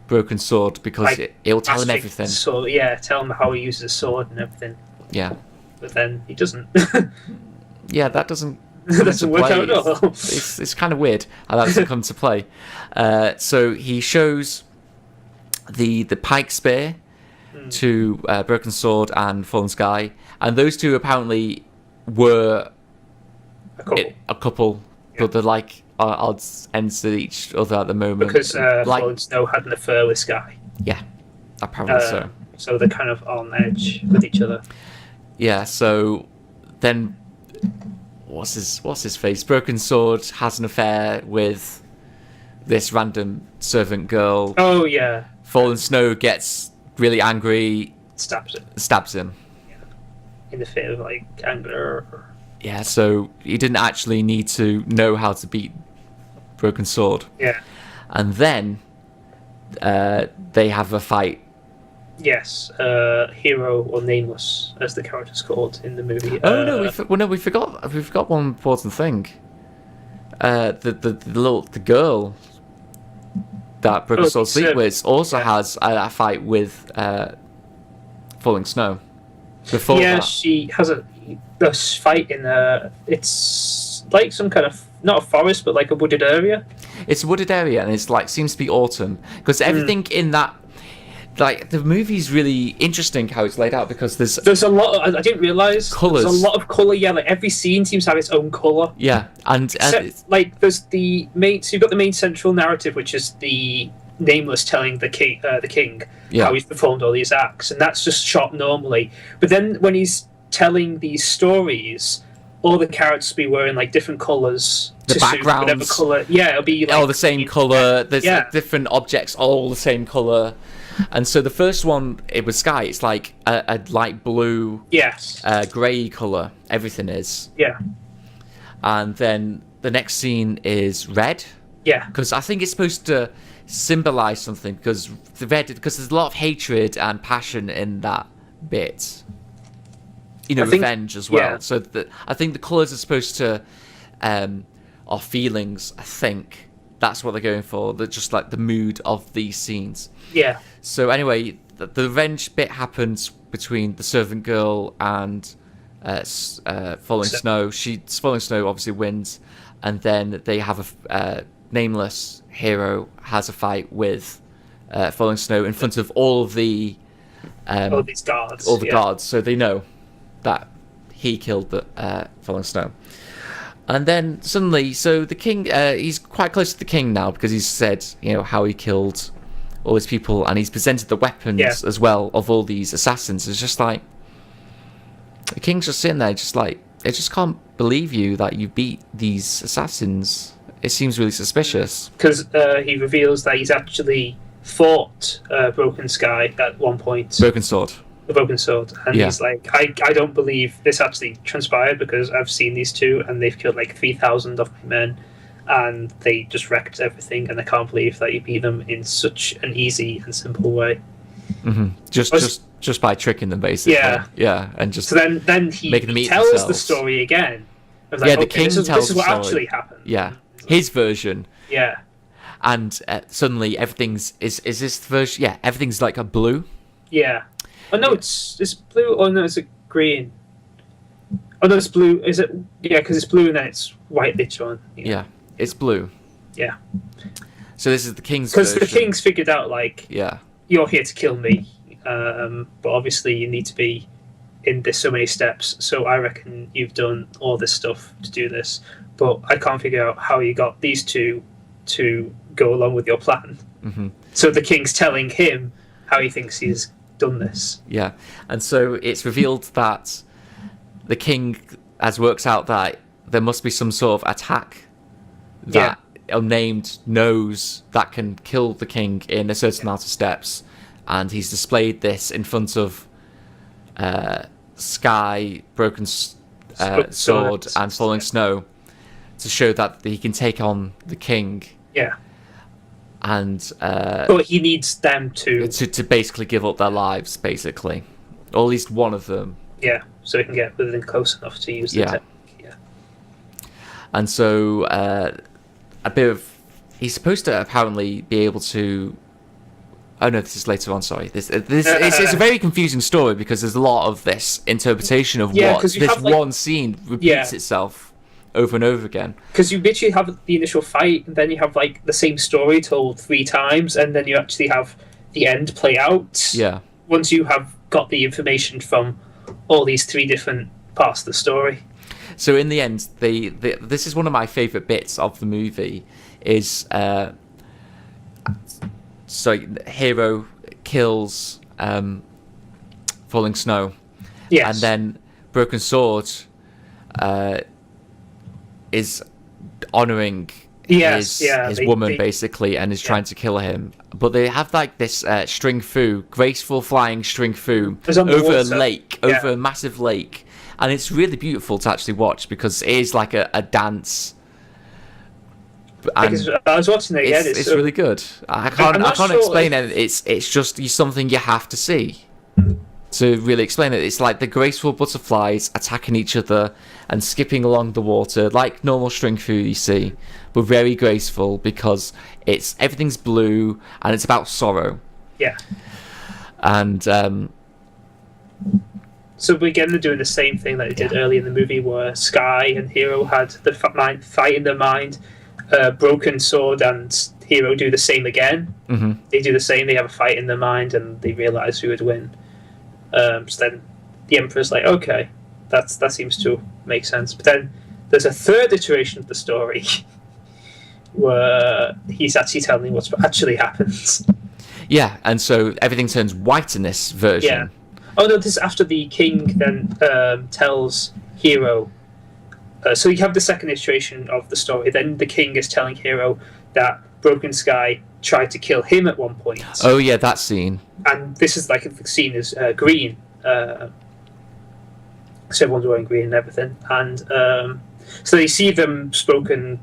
Broken Sword, because like, it'll tell him everything. So tell him how he uses a sword and everything. Yeah. But then he doesn't. That doesn't. It doesn't work out at all. It's kind of weird how that doesn't come to play. So he shows the pike spear to Broken Sword and Fallen Sky, and those two apparently were a couple, but they're like odds ends at each other at the moment. Because Fallen Snow had an affair with Sky. Yeah, apparently so. So they're kind of on edge with each other. Yeah, so then what's his face? Broken Sword has an affair with this random servant girl. Oh yeah. Fallen Snow gets really angry. Stabs him. Yeah. In the fit of like anger. Yeah, so he didn't actually need to know how to beat Broken Sword. Yeah. And then they have a fight. Yes, Hero or Nameless, as the character's called in the movie. We forgot one important thing. The girl that Broken Sword sleep with also has a fight with Falling Snow. Before that. She has a fight in it's like some kind of, not a forest, but like a wooded area. It's a wooded area, and it's like seems to be autumn, because everything in that, like, the movie's really interesting how it's laid out, because there's a lot of, I didn't realise colours. There's a lot of colour. Yeah, like every scene seems to have its own colour. Yeah, and like there's the main. So you've got the main central narrative, which is the Nameless telling the king how he's performed all these acts, and that's just shot normally. But then when he's telling these stories, all the characters will be wearing like different colours. The backgrounds, whatever colour. It'll be like all the same colour. There's like different objects, all the same colour. And so the first one, it was Sky. It's like a light blue, grey colour. Everything is. Yeah. And then the next scene is red. Yeah. Because I think it's supposed to symbolize something, because there's a lot of hatred and passion in that bit. Revenge as well. Yeah. So I think the colours are supposed to are feelings. I think that's what they're going for. They're just like the mood of these scenes. Yeah. So anyway, the revenge bit happens between the servant girl and Falling Snow. Falling Snow obviously wins, and then they have a nameless hero has a fight with Falling Snow in front of all of the all these guards. All the guards, so they know that he killed the Falling Snow. And then suddenly, so the king, he's quite close to the king now, because he's said, how he killed all these people, and he's presented the weapons as well of all these assassins. It's just like, the king's just sitting there, just like, I just can't believe you that you beat these assassins. It seems really suspicious. Because he reveals that he's actually fought Broken Sky at one point. Broken Sword. The Broken Sword. And he's like, I don't believe this actually transpired, because I've seen these two and they've killed like 3,000 of my men and they just wrecked everything, and I can't believe that you beat them in such an easy and simple way. Mm-hmm. Just by tricking them, basically. Yeah. And just so then he tells themselves. the story again. Like, the king tells this is the what story. actually happened. Yeah, his version. Yeah. And suddenly everything's is this version? Yeah, everything's like a blue. Yeah. Oh no, it's blue. Oh no, it's a green. Oh no, it's blue. Is it? Yeah, because it's blue and then it's white later on. Yeah, it's blue. Yeah. So this is the king's version. Because the king's figured out, like, yeah, you're here to kill me, but obviously you need to be in this so many steps. So I reckon you've done all this stuff to do this, but I can't figure out how you got these two to go along with your plan. Mm-hmm. So the king's telling him how he thinks he's done this. Yeah, and so it's revealed that the king has worked out that there must be some sort of attack that unnamed knows that can kill the king in a certain amount of steps, and he's displayed this in front of Sky, Broken Sword, and Falling Snow to show that he can take on the king. Yeah. And but he needs them to basically give up their lives, basically, or at least one of them. Yeah, so he can get within close enough to use the technique. Yeah. And so a bit of he's supposed to apparently be able to. Oh no, this is later on. Sorry, this it's a very confusing story, because there's a lot of this interpretation of what this have, like, one scene repeats itself over and over again. Because you literally have the initial fight, and then you have like the same story told 3 times, and then you actually have the end play out. Yeah. Once you have got the information from all these 3 different parts of the story. So in the end, this is one of my favourite bits of the movie. Is so hero kills Falling Snow, and then Broken Sword is honouring his woman, basically, and is trying to kill him. But they have like this string fu, graceful flying string fu over a lake, over a massive lake, and it's really beautiful to actually watch, because it is like a dance. And I was watching it again. It's really good. I can't explain it. It's just something you have to see to really explain it. It's like the graceful butterflies attacking each other and skipping along the water like normal string fu you see, but very graceful, because everything's blue and it's about sorrow. Yeah. And so again, they're doing the same thing that they did early in the movie, where Sky and Hero had the fight in their mind. Broken Sword and Hero do the same again. Mm-hmm. They do the same. They have a fight in their mind, and they realise who would win. So then the Emperor's like, okay, that seems to make sense. But then there's a third iteration of the story where he's actually telling what actually happens. Yeah, and so everything turns white in this version. Yeah. Oh no, this is after the king then tells Hero. So you have the second iteration of the story. Then the king is telling Hero that Broken Sky tried to kill him at one point. Oh yeah, that scene. And this is like the scene is green. So everyone's wearing green and everything. And so you see them Broken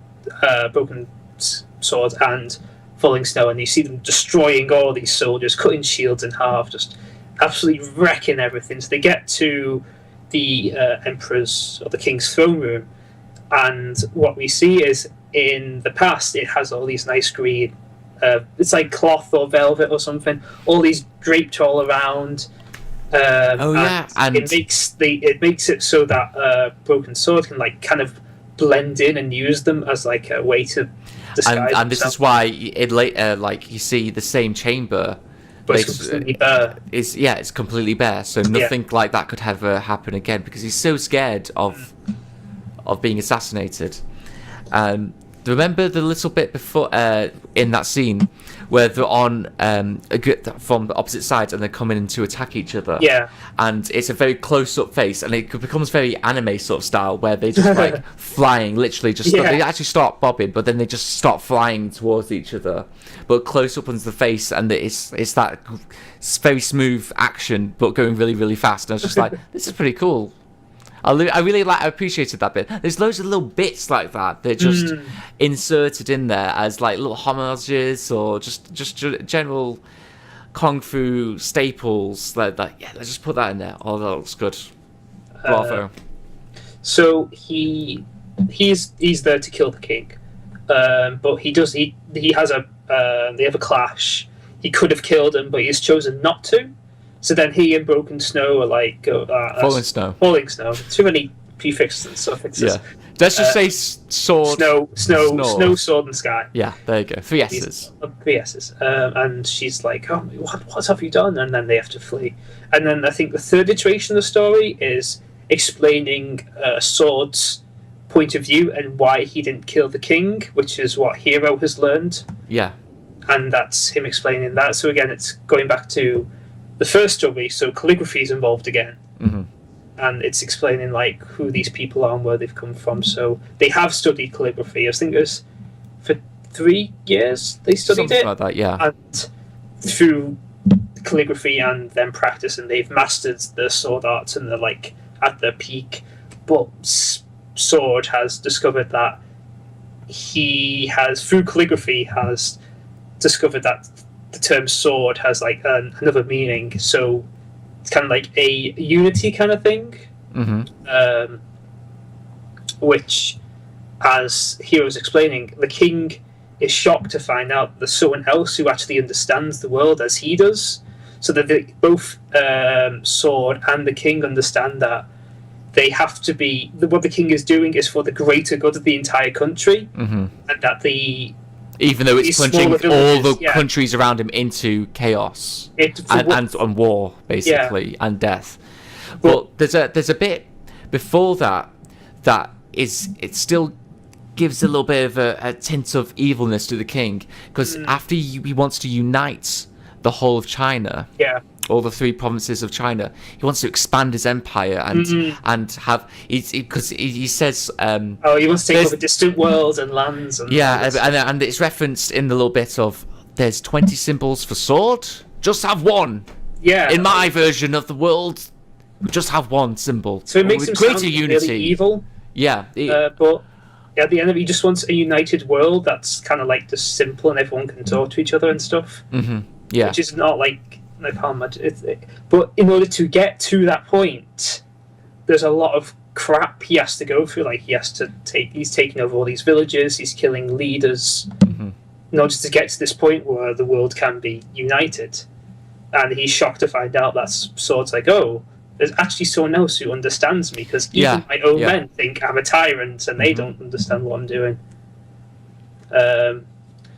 sword and falling snow, and you see them destroying all these soldiers, cutting shields in half, just absolutely wrecking everything. So they get to the emperor's or the king's throne room, and what we see is in the past it has all these nice green, it's like cloth or velvet or something, all these draped all around. And it makes it so that broken sword can like kind of blend in and use them as like a way to disguise. And this is why it later, like you see the same chamber, but it's completely bare. It's completely bare, so nothing like that could ever happen again because he's so scared of being assassinated. Remember the little bit before in that scene where they're on from the opposite sides and they're coming in to attack each other. Yeah. And it's a very close-up face, and it becomes very anime sort of style where they just like flying, literally just they actually start bobbing, but then they just start flying towards each other. But close up onto the face, and it's that very smooth action, but going really really fast. And I was just like, this is pretty cool. I appreciated that bit. There's loads of little bits like that. They're just inserted in there as like little homages or just general kung fu staples. Like let's just put that in there. Oh, that looks good. Bravo. So he's there to kill the king, but he has they have a clash. He could have killed him, but he's chosen not to. So then he and Broken Snow are like... Falling Snow. Falling Snow. Too many prefixes and suffixes. Yeah. Let's just say sword... Snow, sword, and sky. Yeah, there you go. 3 S's. 3 S's. And she's like, oh, what have you done? And then they have to flee. And then I think the third iteration of the story is explaining Sword's point of view and why he didn't kill the king, which is what Hero has learned. Yeah. And that's him explaining that. So again, it's going back to the first story, so calligraphy is involved again, and it's explaining like who these people are and where they've come from. So they have studied calligraphy. I think it was for 3 years they studied Something it, like that, yeah. And through calligraphy and then practice, and they've mastered the sword arts and they're like at their peak. But Sword has discovered that he has, through calligraphy, has discovered that the term sword has like another meaning, so it's kind of like a unity kind of thing, which, as Hero's explaining, the king is shocked to find out there's someone else who actually understands the world as he does, so that both Sword and the king understand that they have to be, what the king is doing is for the greater good of the entire country, and that even though it's plunging all the countries around him into chaos and war, basically, and death. But there's a bit before that it still gives a little bit of a tint of evilness to the king, because after he wants to unite the whole of China, all the 3 provinces of China, he wants to expand his empire and have because he says he wants to take over distant worlds and lands and and it's referenced in the little bit of there's 20 symbols for sword, just have one. In my version of the world, just have one symbol, so it makes him greater sound unity. really evil. But at the end of it, he just wants a united world that's kind of like just simple and everyone can talk to each other and stuff. Which is not like how much but in order to get to that point, there's a lot of crap he has to go through. Like he's taking over all these villages, he's killing leaders in order to get to this point where the world can be united. And he's shocked to find out that Sword's like, oh, there's actually someone else who understands me, because even my own men think I'm a tyrant and they don't understand what I'm doing.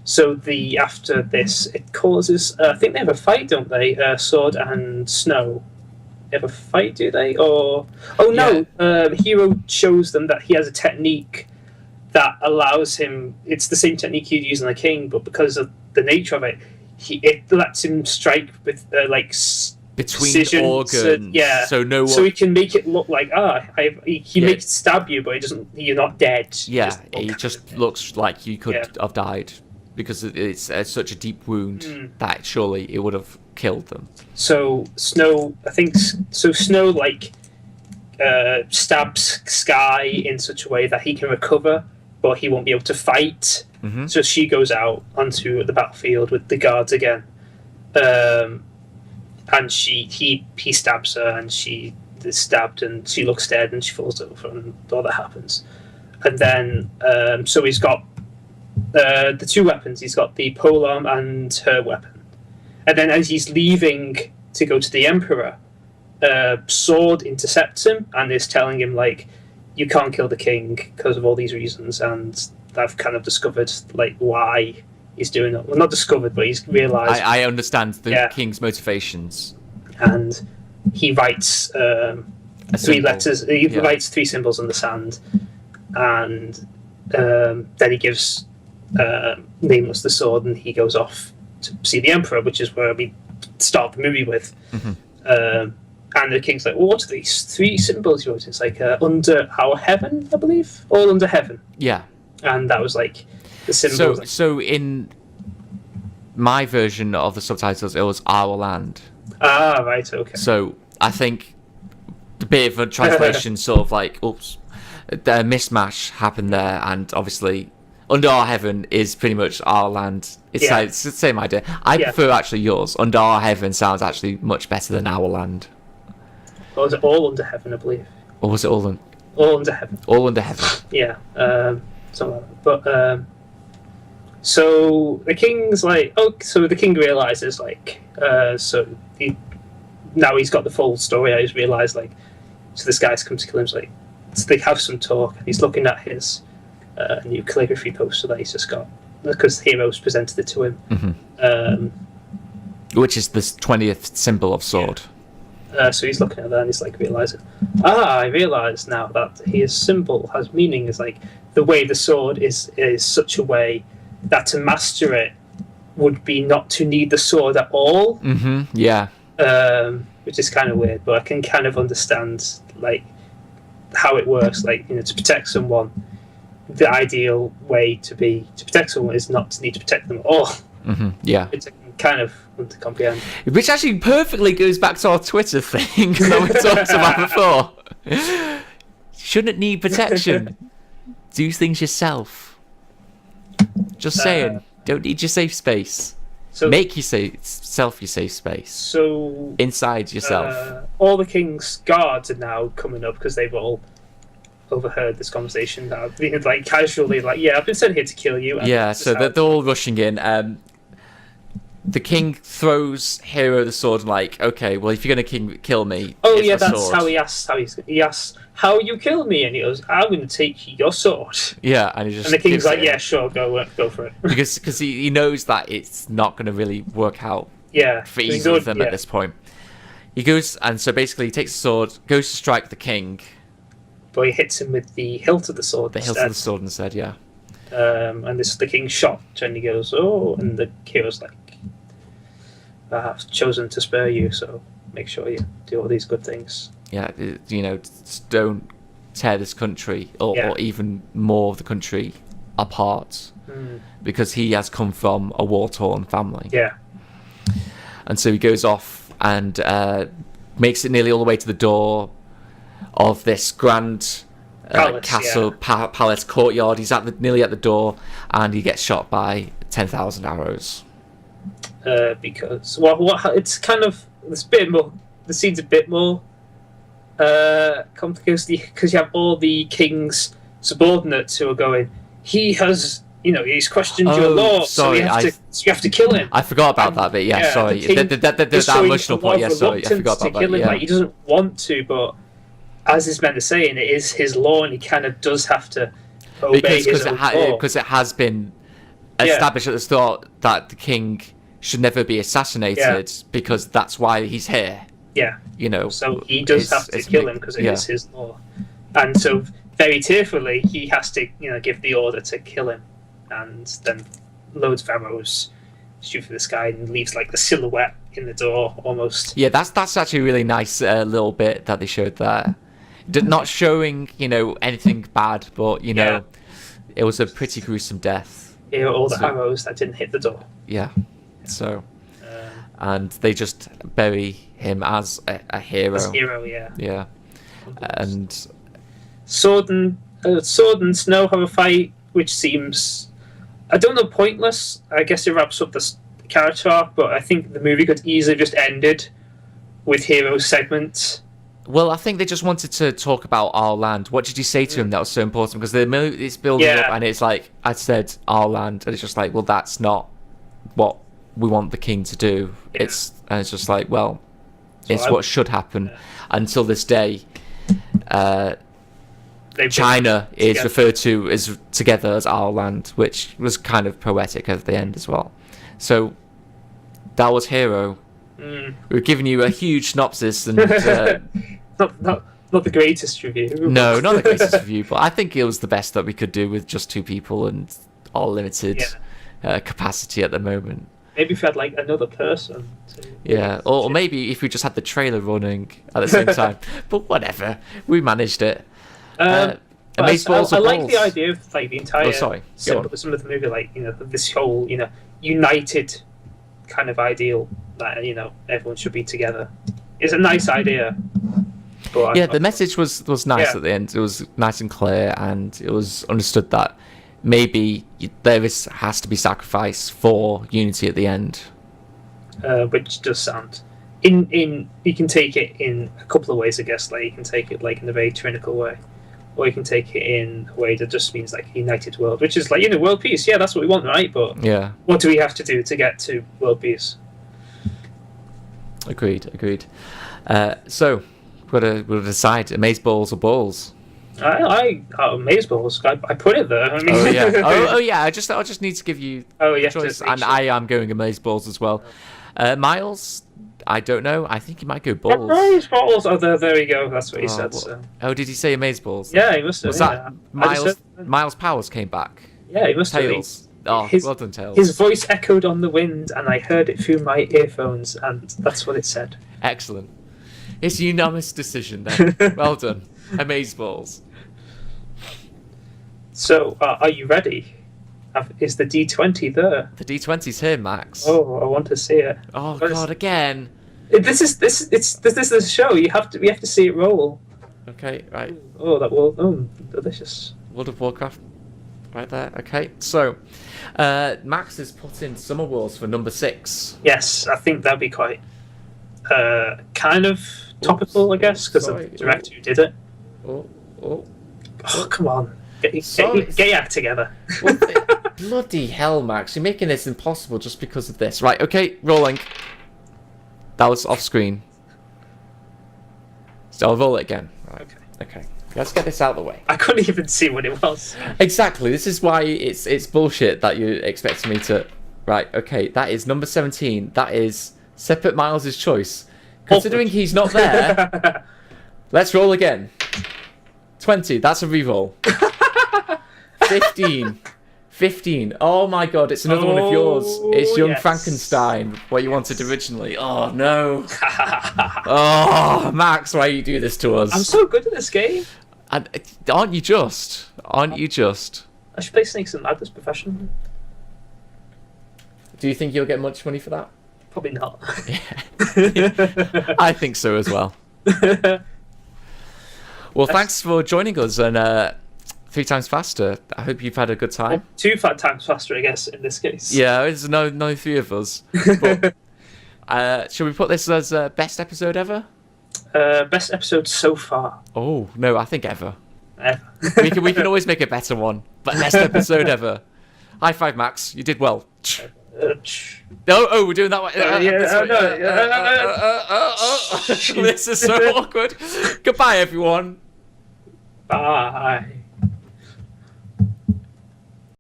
So after this, it causes... I think they have a fight, don't they? Sword and Snow. They have a fight, do they? Or... Oh, no. Hero shows them that he has a technique that allows him... It's the same technique he'd use on the king, but because of the nature of it, it lets him strike with, between organs. So he can make it look like, he makes it stab you, but you're not dead. Yeah, it just looks like you could have died, because it's such a deep wound that surely it would have killed them. So Snow like stabs Sky in such a way that he can recover, but he won't be able to fight. Mm-hmm. So she goes out onto the battlefield with the guards again, and he stabs her, and she is stabbed, and she looks dead, and she falls over, and all that happens. And then so he's got the two weapons. He's got the polearm and her weapon. And then as he's leaving to go to the Emperor, Sword intercepts him and is telling him, like, you can't kill the king because of all these reasons, and I've kind of discovered, like, why he's doing it. Well, not discovered, but he's realised. I understand the king's motivations. And he writes 3 letters. He writes 3 symbols on the sand, and then he gives Nameless the sword, and he goes off to see the Emperor, which is where we start the movie with. Mm-hmm. And the king's like, well, what are these 3 symbols you wrote? It's like, under our heaven, I believe? All under heaven. Yeah. And that was like the symbol. So in my version of the subtitles, it was our land. Ah, right, okay. So I think a bit of a translation sort of like, oops, the mismatch happened there, and obviously under our heaven is pretty much our land. It's like, it's the same idea. I prefer actually yours. Under our heaven sounds actually much better than our land. Or was it all under heaven, I believe? Or was it all under heaven? All under heaven. Yeah, something like that. But so the king's like, so the king realizes, like, now he's got the full story. He's realized, like, so this guy's come to kill him. So, like, so they have some talk, and he's looking at his new calligraphy poster that he's just got, because Heroes presented it to him. Mm-hmm. Which is the 20th symbol of sword. So he's looking at that and he's like realizing, I realize now that his symbol has meaning. Is like the way the sword is such a way that to master it would be not to need the sword at all. Mm-hmm. Yeah. Which is kind of weird, but I can kind of understand, like, how it works. Like, you know, to protect someone, the ideal way to protect someone is not to need to protect them at all. Mm-hmm. Yeah. It's kind of to comprehend. Which actually perfectly goes back to our Twitter thing that we talked about before. Shouldn't need protection. Do things yourself. Just saying. Don't need your safe space. So, make yourself your safe space. So inside yourself. All the king's guards are now coming up because they've all overheard this conversation. Now, like, casually, like, I've been sent here to kill you. Yeah, so they're all rushing in. The king throws Hero the sword, like, okay, well, if you're going to kill me, that's sword. how he asks how you kill me, and he goes, I'm going to take your sword. Yeah, and the king's like, yeah, sure, go for it. because he knows that it's not going to really work out for either of them at this point. He goes, and so basically he takes the sword, goes to strike the king. But he hits him with the hilt of the sword hilt of the sword instead, yeah. And this is the king's shocked, and he goes, and the hero's like, I have chosen to spare you, so make sure you do all these good things. Yeah, you know, don't tear this country, or even more of the country, apart. Because he has come from a war-torn family. Yeah. And so he goes off and makes it nearly all the way to the door of this grand castle, palace courtyard. He's nearly at the door, and he gets shot by 10,000 arrows. Because it's kind of the scene's a bit more complicated because you have all the king's subordinates who are going, he has, he's questioned your law, sorry, so you have to kill him. I forgot about that bit. Yeah, sorry. That emotional part. Yeah, sorry, I forgot about that. Yeah. Like, he doesn't want to, but as his men are saying, it is his law, and he kind of does have to obey his own law. Because it has been established at the start that the king should never be assassinated, because that's why he's here. Yeah. So he does have to kill him because it is his law. And so very tearfully, he has to, give the order to kill him. And then loads of arrows shoot through the sky and leaves like the silhouette in the door almost. Yeah, that's actually a really nice little bit that they showed there. Not showing, anything bad, but, it was a pretty gruesome death. Yeah, all the arrows that didn't hit the door. Yeah. So, and they just bury him as a hero. As a hero, yeah. Yeah. And Sword and Snow have a fight, which seems I don't know, pointless. I guess it wraps up the character arc, but I think the movie could easily just ended with hero segments. Well, I think they just wanted to talk about our land. What did you say to him that was so important? Because it's building up, and it's like, I said our land, and it's just like, well, that's not what we want the king to do. Yeah. It's just like, well, it's what should happen. Until this day, China is referred to as together as our land, which was kind of poetic at the end as well. So that was Hero. We're giving you a huge synopsis, and not the greatest review. No, not the greatest review, but I think it was the best that we could do with just 2 people and our limited capacity at the moment. Maybe if we had like another person. Or maybe if we just had the trailer running at the same time. But whatever, we managed it. I like the idea of like the entire some of the movie, like this whole united kind of ideal that everyone should be together. It's a nice idea. But the message was nice at the end. It was nice and clear, and it was understood that maybe there has to be sacrifice for unity at the end. Which does sound in you can take it in a couple of ways, I guess. Like you can take it like in a very tyrannical way, or you can take it in a way that just means like a united world, which is like world peace. Yeah, that's what we want, right? But what do we have to do to get to world peace? Agreed. So we'll decide: amazeballs or balls. I amazeballs. I put it there. I mean, oh yeah. I just need to give you a choice, and I am going amazeballs as well. Miles, I don't know. I think he might go balls. Amazeballs. Oh, there we go. That's what he said. So. Oh, did he say amazeballs? Yeah, he must have. Was that Miles Powers came back? Yeah, he must have. Tails. Oh, well done, Tails. His voice echoed on the wind, and I heard it through my earphones, and that's what it said. Excellent. It's a unanimous decision then. Well done. Amazeballs. So, are you ready? Is the D20 there? The D20's here, Max. Oh, I want to see it. Oh God, again. This is the show. We have to see it roll. Okay, right. Oh, delicious. World of Warcraft, right there. Okay, so Max has put in Summer Wars for number 6. Yes, I think that'd be quite kind of topical, I guess, because of the director who did it. Oh, come on. Get your act together. Bloody hell, Max. You're making this impossible just because of this. Right, okay, rolling. That was off screen. So I'll roll it again. Right. Okay. Let's get this out of the way. I couldn't even see what it was. Exactly. This is why it's bullshit that you're expecting me to... Right, okay. That is number 17. That is Separate Miles' choice. Considering he's not there, let's roll again. 20. That's a re-roll. 15. Oh my God, it's another one of yours. It's Young Frankenstein, what you wanted originally. Oh no. Oh, Max, why you do this to us? I'm so good at this game. And, aren't you just? I should play Snakes and Ladders professionally. Do you think you'll get much money for that? Probably not. I think so as well. Well, thanks for joining us, and 3 times faster. I hope you've had a good time. 2 times faster, I guess, in this case. Yeah, there's no 3 of us. But, should we put this as best episode ever? Best episode so far. Oh no, I think ever. we can always make a better one, but best episode ever. High five, Max. You did well. We're doing that one. This is so awkward. Goodbye, everyone. Bye.